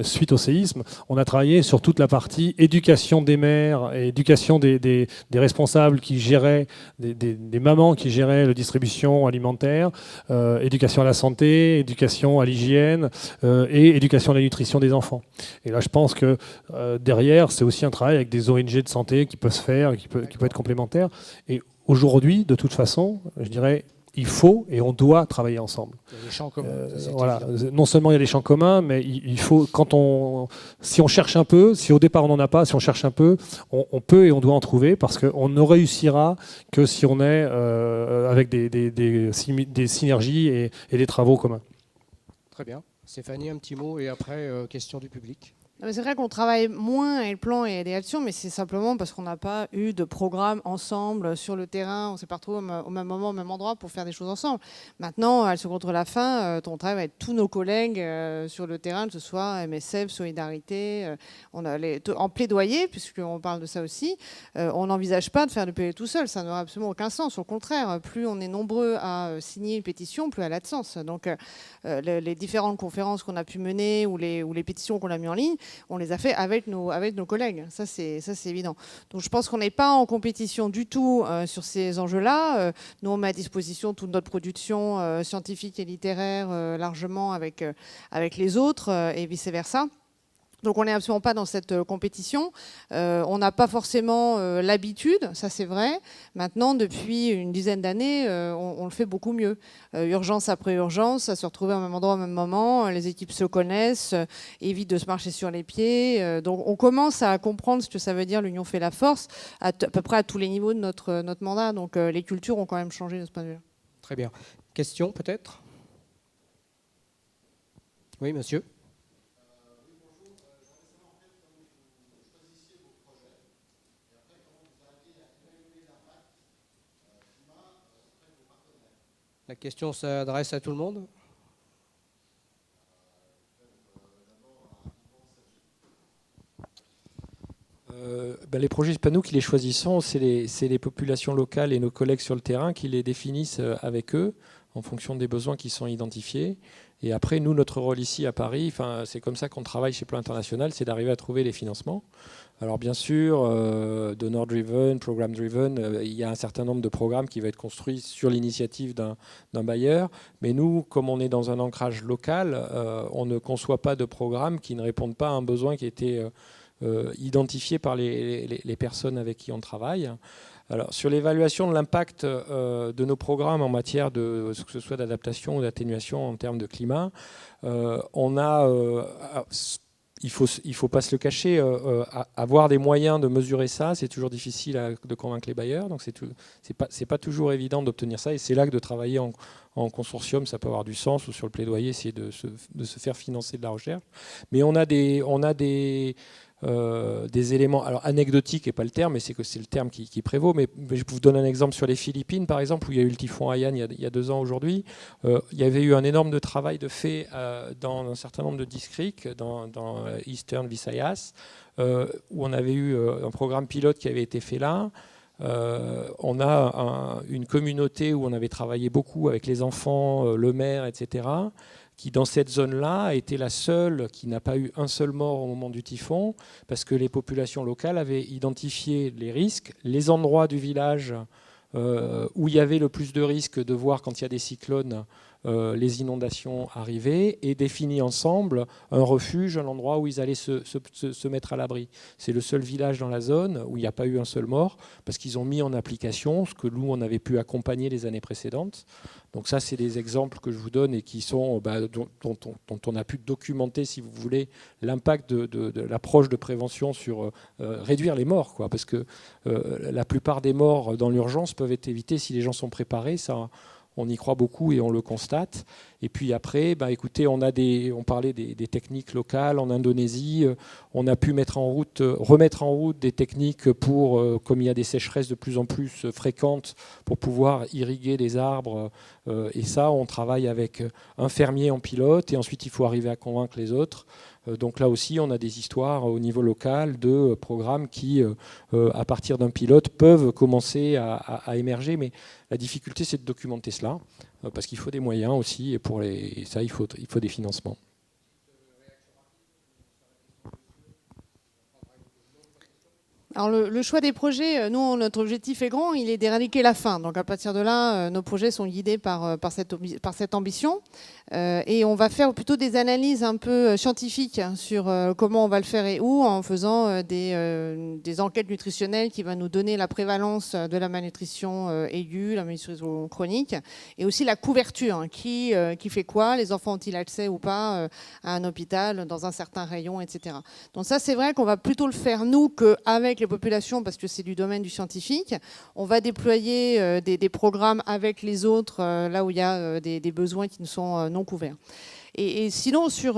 suite au séisme, on a travaillé sur toute la partie éducation des mères et éducation des responsables qui géraient, des mamans qui géraient la distribution alimentaire, éducation à la santé, éducation à l'hygiène et éducation à la nutrition des enfants. Et là, je pense que derrière, c'est aussi un travail avec des ONG de santé qui peut se faire, qui peut être complémentaire. Et aujourd'hui, de toute façon, je dirais, il faut et on doit travailler ensemble. Il y a des champs communs. Voilà. Non seulement il y a des champs communs, mais il faut, si on cherche un peu, si au départ on n'en a pas, si on cherche un peu, on peut et on doit en trouver, parce qu'on ne réussira que si on est avec des synergies et des travaux communs. Très bien. Stéphanie, un petit mot et après, question du public. C'est vrai qu'on travaille moins avec le plan et Aider Action, mais c'est simplement parce qu'on n'a pas eu de programme ensemble sur le terrain. On ne s'est pas retrouvés au même moment, au même endroit pour faire des choses ensemble. Maintenant, à Se contre la faim, on travaille avec tous nos collègues sur le terrain, que ce soit MSF, Solidarité, en plaidoyer, puisqu'on parle de ça aussi. On n'envisage pas de faire du plaidoyer tout seul, ça n'aurait absolument aucun sens. Au contraire, plus on est nombreux à signer une pétition, plus elle a de sens. Donc les différentes conférences qu'on a pu mener ou les pétitions qu'on a mis en ligne, on les a fait avec nos collègues. Ça, c'est évident. Donc, je pense qu'on n'est pas en compétition du tout sur ces enjeux-là. Nous, on met à disposition toute notre production scientifique et littéraire largement avec les autres et vice-versa. Donc on n'est absolument pas dans cette compétition. On n'a pas forcément l'habitude, ça c'est vrai. Maintenant, depuis une dizaine d'années, on le fait beaucoup mieux. Urgence après urgence, à se retrouver au même endroit au même moment. Les équipes se connaissent, évitent de se marcher sur les pieds. Donc on commence à comprendre ce que ça veut dire l'union fait la force, à peu près à tous les niveaux de notre mandat. Donc les cultures ont quand même changé de ce point de vue-là. Très bien. Question peut-être ? Oui, monsieur. La question s'adresse à tout le monde ? Les projets, ce n'est pas nous qui les choisissons, c'est les populations locales et nos collègues sur le terrain qui les définissent avec eux en fonction des besoins qui sont identifiés. Et après, nous, notre rôle ici à Paris, c'est comme ça qu'on travaille chez Plan International, c'est d'arriver à trouver les financements. Alors bien sûr, donor-driven, program-driven, il y a un certain nombre de programmes qui vont être construits sur l'initiative d'un bailleur. Mais nous, comme on est dans un ancrage local, on ne conçoit pas de programme qui ne répondent pas à un besoin qui a été identifié par les personnes avec qui on travaille. Alors, sur l'évaluation de l'impact de nos programmes en matière de que ce soit d'adaptation ou d'atténuation en termes de climat, on a... il faut pas se le cacher, avoir des moyens de mesurer ça, c'est toujours difficile de convaincre les bailleurs, donc c'est pas toujours évident d'obtenir ça, et c'est là que de travailler en consortium, ça peut avoir du sens, ou sur le plaidoyer, essayer de se faire financer de la recherche. Mais on a des éléments, alors anecdotiques n'est pas le terme, mais c'est le terme qui prévaut. Mais je vous donne un exemple sur les Philippines, par exemple, où il y a eu le typhon Haiyan il y a 2 ans aujourd'hui. Il y avait eu un énorme de travail de fait dans un certain nombre de districts, dans Eastern Visayas, où on avait eu un programme pilote qui avait été fait là. On a une communauté où on avait travaillé beaucoup avec les enfants, le maire, etc., qui dans cette zone-là a été la seule qui n'a pas eu un seul mort au moment du typhon, parce que les populations locales avaient identifié les risques, les endroits du village où il y avait le plus de risques de voir quand il y a des cyclones les inondations arrivaient et défini ensemble un refuge, un endroit où ils allaient se mettre à l'abri. C'est le seul village dans la zone où il n'y a pas eu un seul mort, parce qu'ils ont mis en application ce que nous, on avait pu accompagner les années précédentes. Donc ça, c'est des exemples que je vous donne et qui sont, dont on a pu documenter, si vous voulez, l'impact de l'approche de prévention sur réduire les morts, quoi, parce que la plupart des morts dans l'urgence peuvent être évitées si les gens sont préparés. Ça, on y croit beaucoup et on le constate. Et puis après, écoutez, on parlait des techniques locales en Indonésie. On a pu remettre en route des techniques pour, comme il y a des sécheresses de plus en plus fréquentes, pour pouvoir irriguer des arbres. Et ça, on travaille avec un fermier en pilote et ensuite il faut arriver à convaincre les autres. Donc là aussi, on a des histoires au niveau local de programmes qui, à partir d'un pilote, peuvent commencer à émerger. Mais la difficulté, c'est de documenter cela, parce qu'il faut des moyens aussi, et pour ça, il faut des financements. Alors le choix des projets, nous, notre objectif est grand, il est d'éradiquer la faim. Donc à partir de là, nos projets sont guidés par cette ambition. Et on va faire plutôt des analyses un peu scientifiques sur comment on va le faire et où, en faisant des enquêtes nutritionnelles qui vont nous donner la prévalence de la malnutrition aiguë, la malnutrition chronique, et aussi la couverture, qui fait quoi, les enfants ont-ils accès ou pas à un hôpital dans un certain rayon, etc. Donc ça, c'est vrai qu'on va plutôt le faire nous qu'avec les populations, parce que c'est du domaine du scientifique. On va déployer des programmes avec les autres, là où il y a des besoins qui ne sont non couverts. Et sinon, sur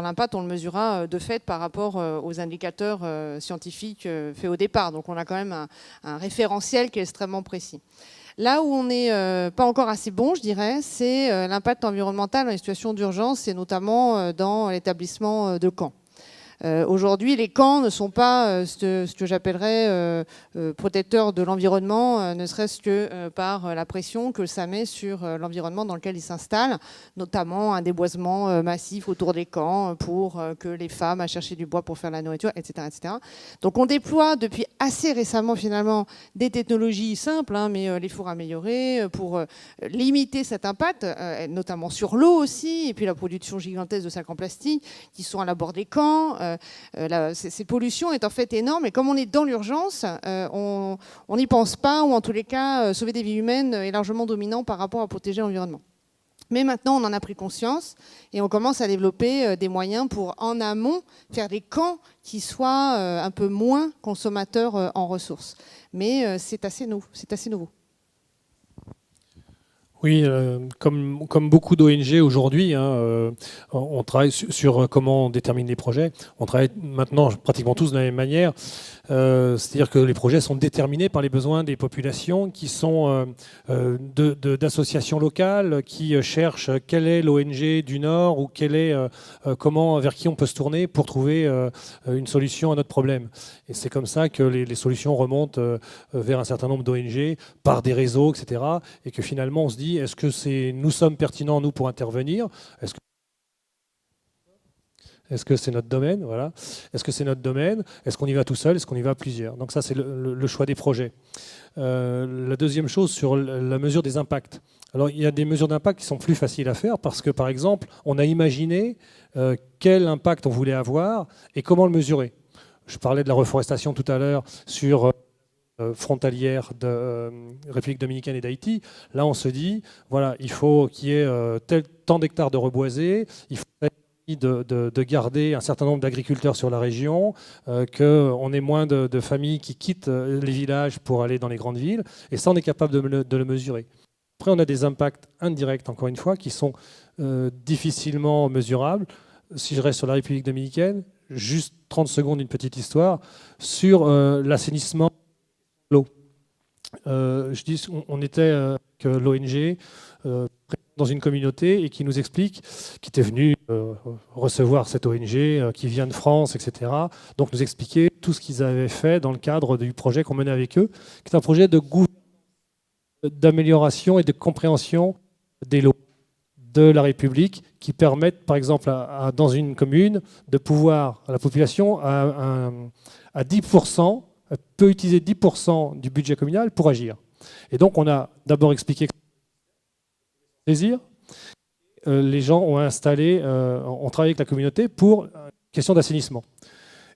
l'impact, on le mesurera de fait par rapport aux indicateurs scientifiques faits au départ. Donc on a quand même un référentiel qui est extrêmement précis. Là où on n'est pas encore assez bon, je dirais, c'est l'impact environnemental dans les situations d'urgence, et notamment dans l'établissement de camps. Aujourd'hui, les camps ne sont pas ce que j'appellerais protecteurs de l'environnement, ne serait-ce que par la pression que ça met sur l'environnement dans lequel ils s'installent, notamment un déboisement massif autour des camps pour que les femmes aillent chercher du bois pour faire la nourriture, etc., etc. Donc on déploie depuis assez récemment finalement des technologies simples, mais les fours améliorés, pour limiter cet impact, notamment sur l'eau aussi, et puis la production gigantesque de sacs en plastique qui sont à l'abord des camps. Ces pollutions est en fait énorme, et comme on est dans l'urgence, on n'y pense pas, ou en tous les cas, sauver des vies humaines est largement dominant par rapport à protéger l'environnement. Mais maintenant, on en a pris conscience et on commence à développer des moyens pour, en amont, faire des camps qui soient un peu moins consommateurs en ressources. Mais c'est assez nouveau. Oui, comme beaucoup d'ONG aujourd'hui, on travaille sur comment on détermine les projets. On travaille maintenant pratiquement tous de la même manière. C'est-à-dire que les projets sont déterminés par les besoins des populations qui sont d'associations locales qui cherchent quelle est l'ONG du Nord ou vers qui on peut se tourner pour trouver une solution à notre problème. Et c'est comme ça que les solutions remontent vers un certain nombre d'ONG par des réseaux, etc. Et que finalement on se dit, est-ce que nous sommes pertinents, nous, pour intervenir ? Est-ce que c'est notre domaine ? Voilà. Est-ce que c'est notre domaine ? Est-ce qu'on y va tout seul ? Est-ce qu'on y va à plusieurs ? Donc ça, c'est le choix des projets. La deuxième chose, sur la mesure des impacts. Alors, il y a des mesures d'impact qui sont plus faciles à faire parce que, par exemple, on a imaginé quel impact on voulait avoir et comment le mesurer. Je parlais de la reforestation tout à l'heure sur frontalière de République dominicaine et d'Haïti. Là, on se dit, voilà, il faut qu'il y ait tant d'hectares de reboisés, il faut de garder un certain nombre d'agriculteurs sur la région, qu'on ait moins de familles qui quittent les villages pour aller dans les grandes villes, et ça, on est capable de le mesurer. Après, on a des impacts indirects, encore une fois, qui sont difficilement mesurables. Si je reste sur la République dominicaine, juste 30 secondes, une petite histoire, sur l'assainissement de l'eau. Je dis, on était avec l'ONG dans une communauté et qui nous explique, qui était venu recevoir cette ONG, qui vient de France, etc. Donc nous expliquer tout ce qu'ils avaient fait dans le cadre du projet qu'on menait avec eux, qui est un projet d'amélioration et de compréhension des lois de la République qui permettent, par exemple, dans une commune, de pouvoir, à la population, à 10%, peut utiliser 10% du budget communal pour agir. Et donc, on a d'abord expliqué saisir, les gens ont installé, ont travaillé avec la communauté pour question d'assainissement.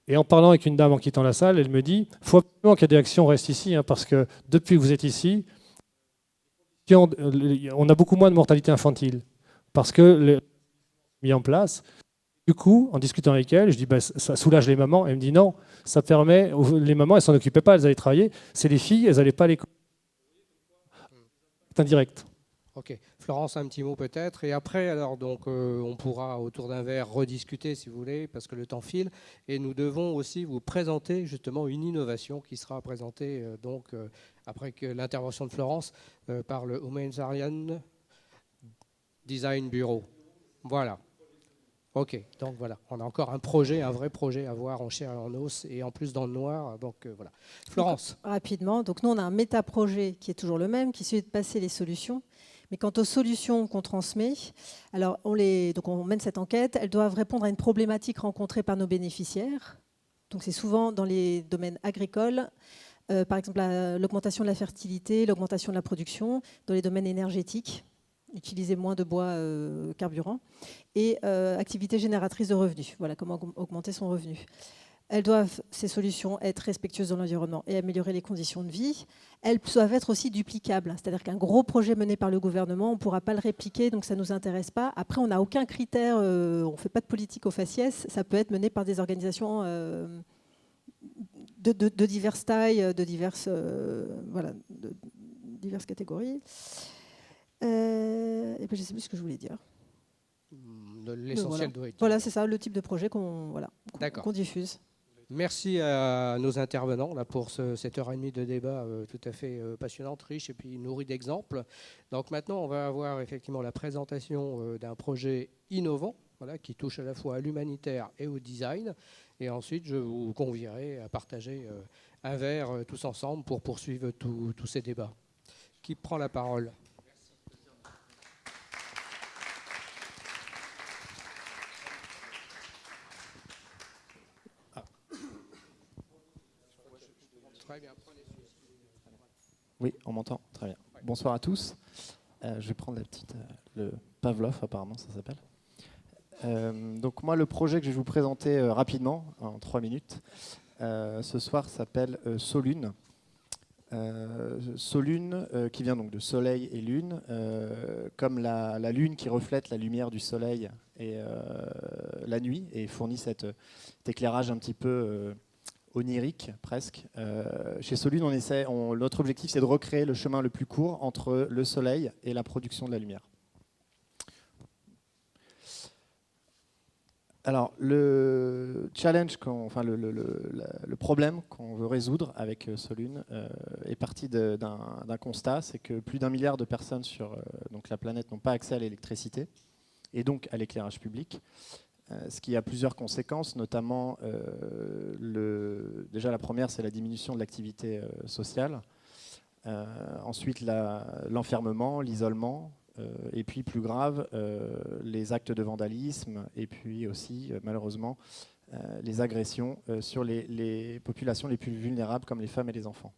Et en parlant avec une dame en quittant la salle, elle me dit « il faut absolument qu'EDEAction reste ici, hein, parce que depuis que vous êtes ici, on a beaucoup moins de mortalité infantile. Parce que les mis en place. Du coup, en discutant avec elle, je dis bah, ça soulage les mamans. Elle me dit non, ça permet. Les mamans, elles s'en occupaient pas, elles allaient travailler. C'est les filles, elles n'allaient pas à l'école. C'est indirect. Ok. Florence, un petit mot peut-être. Et après, alors, donc, on pourra, autour d'un verre, rediscuter si vous voulez, parce que le temps file. Et nous devons aussi vous présenter justement une innovation qui sera présentée après que l'intervention de Florence par le Humanitarian Design Bureau. Voilà. Ok, donc voilà, on a encore un projet, un vrai projet à voir en chair et en os, et en plus dans le noir. Donc voilà. Florence. Donc, rapidement, donc nous on a un méta-projet qui est toujours le même, qui est celui de passer les solutions. Mais quant aux solutions qu'on transmet, alors donc on mène cette enquête, elles doivent répondre à une problématique rencontrée par nos bénéficiaires. Donc c'est souvent dans les domaines agricoles, par exemple l'augmentation de la fertilité, l'augmentation de la production, dans les domaines énergétiques, utiliser moins de bois carburant, et activités génératrices de revenus. Voilà comment augmenter son revenu. Elles doivent, ces solutions, être respectueuses de l'environnement et améliorer les conditions de vie. Elles doivent être aussi duplicables, c'est-à-dire qu'un gros projet mené par le gouvernement, on ne pourra pas le répliquer, donc ça ne nous intéresse pas. Après, on n'a aucun critère, on ne fait pas de politique au faciès, ça peut être mené par des organisations de diverses tailles, de diverses catégories. Et puis je ne sais plus ce que je voulais dire. L'essentiel doit être. Voilà, c'est ça, le type de projet qu'on diffuse. Merci à nos intervenants là, pour cette heure et demie de débat tout à fait passionnante, riche et puis nourrie d'exemples. Donc maintenant, on va avoir effectivement la présentation d'un projet innovant qui touche à la fois à l'humanitaire et au design. Et ensuite, je vous convierai à partager un verre tous ensemble pour poursuivre tous ces débats. Qui prend la parole ? Oui, on m'entend. Très bien. Bonsoir à tous. Je vais prendre le Pavlov, apparemment, ça s'appelle. Donc moi, le projet que je vais vous présenter rapidement, en 3 minutes, ce soir s'appelle Solune. Solune, qui vient donc de soleil et lune, comme la lune qui reflète la lumière du soleil et la nuit, et fournit cet éclairage un petit peu onirique presque. Chez Solune, notre objectif, c'est de recréer le chemin le plus court entre le soleil et la production de la lumière. Alors, le challenge, le problème qu'on veut résoudre avec Solune est parti d'un constat, c'est que plus d'1 milliard de personnes sur la planète n'ont pas accès à l'électricité et donc à l'éclairage public. Ce qui a plusieurs conséquences, notamment déjà la première, c'est la diminution de l'activité sociale. Ensuite, l'enfermement, l'isolement, et puis plus grave, les actes de vandalisme, et puis aussi, malheureusement, les agressions sur les populations les plus vulnérables, comme les femmes et les enfants.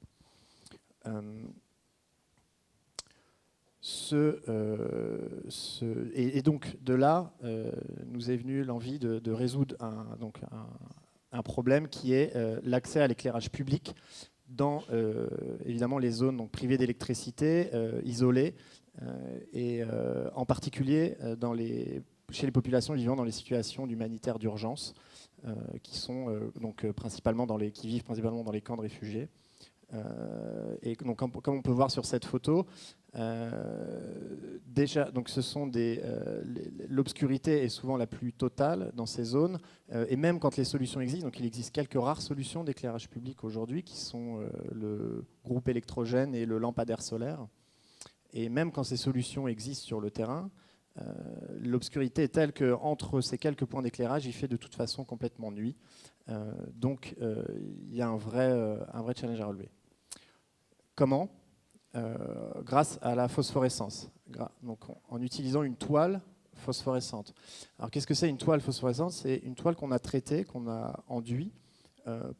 Et donc de là nous est venue l'envie de résoudre un problème qui est l'accès à l'éclairage public dans évidemment les zones privées d'électricité, isolées, et en particulier chez les populations vivant dans les situations humanitaires d'urgence, qui vivent principalement dans les camps de réfugiés. Et donc, comme on peut voir sur cette photo, déjà, donc l'obscurité est souvent la plus totale dans ces zones, et même quand les solutions existent, donc il existe quelques rares solutions d'éclairage public aujourd'hui, qui sont le groupe électrogène et le lampadaire solaire. Et même quand ces solutions existent sur le terrain, l'obscurité est telle qu'entre ces quelques points d'éclairage, il fait de toute façon complètement nuit. Donc il y a un vrai challenge à relever. Comment ? Grâce à la phosphorescence, donc en utilisant une toile phosphorescente. Alors qu'est-ce que c'est une toile phosphorescente ? C'est une toile qu'on a traitée, qu'on a enduit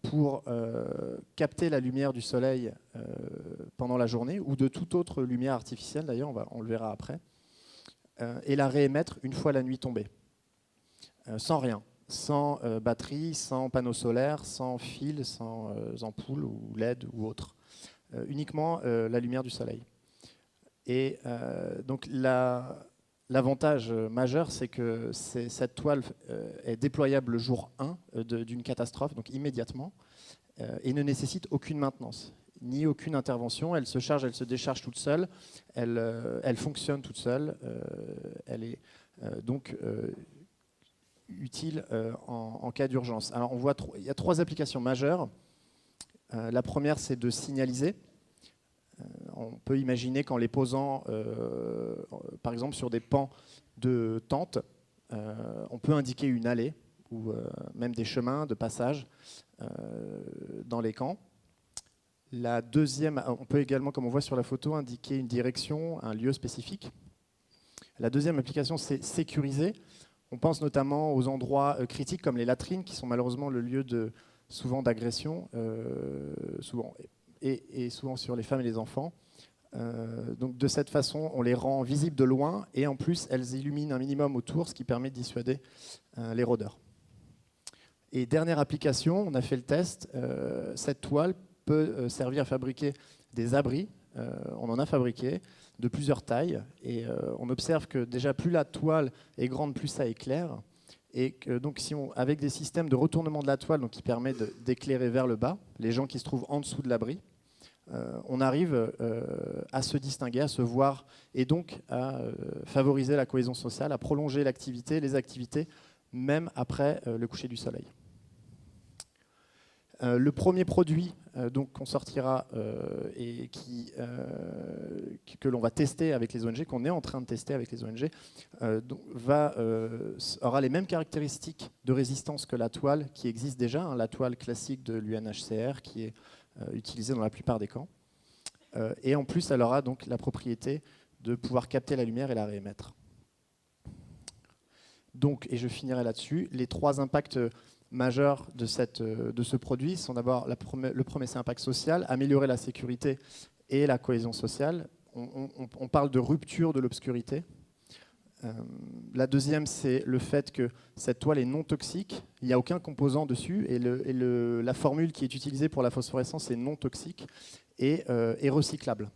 pour capter la lumière du soleil pendant la journée, ou de toute autre lumière artificielle d'ailleurs, on le verra après. et la réémettre une fois la nuit tombée. Sans rien, sans batterie, sans panneau solaire, sans fil, sans ampoule ou LED ou autre. Uniquement la lumière du soleil. Et donc l'avantage majeur, c'est que cette toile est déployable le jour 1 d'une catastrophe, donc immédiatement, et ne nécessite aucune maintenance, ni aucune intervention. Elle se charge, elle se décharge toute seule, elle fonctionne toute seule, elle est donc utile en cas d'urgence. Alors on voit il y a 3 applications majeures. La première, c'est de signaliser. On peut imaginer qu'en les posant, par exemple, sur des pans de tentes, on peut indiquer une allée ou même des chemins de passage dans les camps. La deuxième, on peut également, comme on voit sur la photo, indiquer une direction, un lieu spécifique. La deuxième application, c'est sécuriser. On pense notamment aux endroits critiques comme les latrines, qui sont malheureusement le lieu souvent d'agression, et souvent sur les femmes et les enfants. Donc de cette façon, on les rend visibles de loin, et en plus, elles illuminent un minimum autour, ce qui permet de dissuader les rôdeurs. Et dernière application, on a fait le test, cette toile peut servir à fabriquer des abris. On en a fabriqué de plusieurs tailles, et on observe que déjà plus la toile est grande, plus ça éclaire, et que donc avec des systèmes de retournement de la toile, donc qui permet d'éclairer vers le bas les gens qui se trouvent en dessous de l'abri, on arrive à se distinguer, à se voir, et donc à favoriser la cohésion sociale, à prolonger les activités, même après le coucher du soleil. Le premier produit qu'on sortira et que l'on va tester avec les ONG, qu'on est en train de tester avec les ONG, aura les mêmes caractéristiques de résistance que la toile qui existe déjà, hein, la toile classique de l'UNHCR qui est utilisée dans la plupart des camps. Et en plus, elle aura donc la propriété de pouvoir capter la lumière et la réémettre. Donc, et je finirai là-dessus, les 3 impacts majeurs de ce produit sont d'abord, le premier, c'est l'impact social, améliorer la sécurité et la cohésion sociale. On parle de rupture de l'obscurité. La deuxième, c'est le fait que cette toile est non toxique, il n'y a aucun composant dessus, et la formule qui est utilisée pour la phosphorescence est non toxique et recyclable.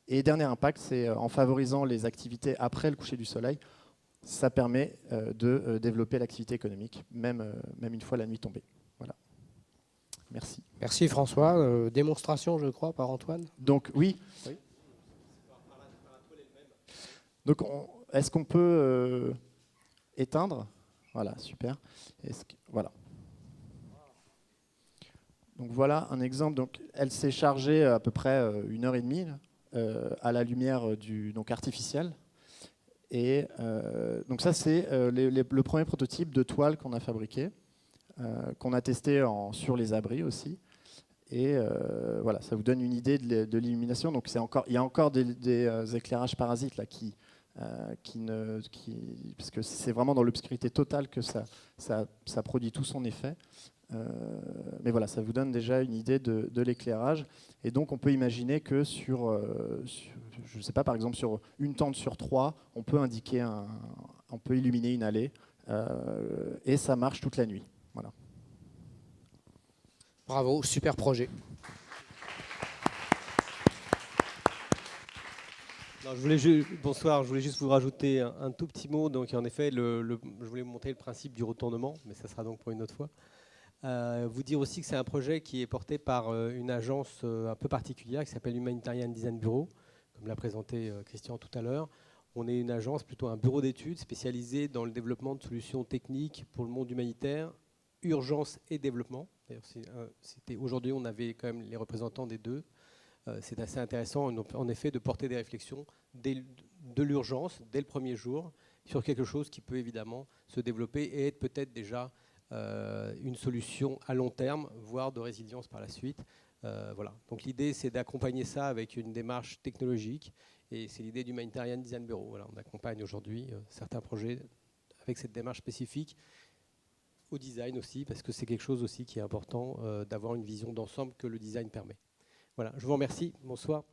Et dernier impact, c'est en favorisant les activités après le coucher du soleil, ça permet de développer l'activité économique, même une fois la nuit tombée. Voilà. Merci. Merci François. Démonstration, je crois, par Antoine. Donc oui. Donc est-ce qu'on peut éteindre? Voilà, super. Voilà. Donc voilà un exemple. Donc elle s'est chargée à peu près 1h30 à la lumière donc artificielle. Et donc ça, c'est le premier prototype de toile qu'on a fabriqué, qu'on a testé sur les abris aussi. Et voilà, ça vous donne une idée de l'illumination. Donc il y a encore des éclairages parasites là, parce que c'est vraiment dans l'obscurité totale que ça produit tout son effet. Mais voilà, ça vous donne déjà une idée de l'éclairage. Et donc, on peut imaginer que je ne sais pas, par exemple, sur une tente sur 3, on peut on peut illuminer une allée, et ça marche toute la nuit. Voilà. Bravo, super projet. Alors, bonsoir, je voulais juste vous rajouter un tout petit mot. Donc, en effet, je voulais vous montrer le principe du retournement, mais ça sera donc pour une autre fois. Vous dire aussi que c'est un projet qui est porté par une agence un peu particulière qui s'appelle Humanitarian Design Bureau, comme l'a présenté Christian tout à l'heure. On est une agence, plutôt un bureau d'études spécialisé dans le développement de solutions techniques pour le monde humanitaire, urgence et développement. Aujourd'hui, on avait quand même les représentants des deux. C'est assez intéressant, en effet, de porter des réflexions de l'urgence, dès le premier jour, sur quelque chose qui peut évidemment se développer et être peut-être déjà une solution à long terme, voire de résilience par la suite. Voilà. Donc l'idée, c'est d'accompagner ça avec une démarche technologique, et c'est l'idée du Humanitarian Design Bureau. Voilà, on accompagne aujourd'hui certains projets avec cette démarche spécifique, au design aussi, parce que c'est quelque chose aussi qui est important, d'avoir une vision d'ensemble que le design permet. Voilà, je vous remercie. Bonsoir.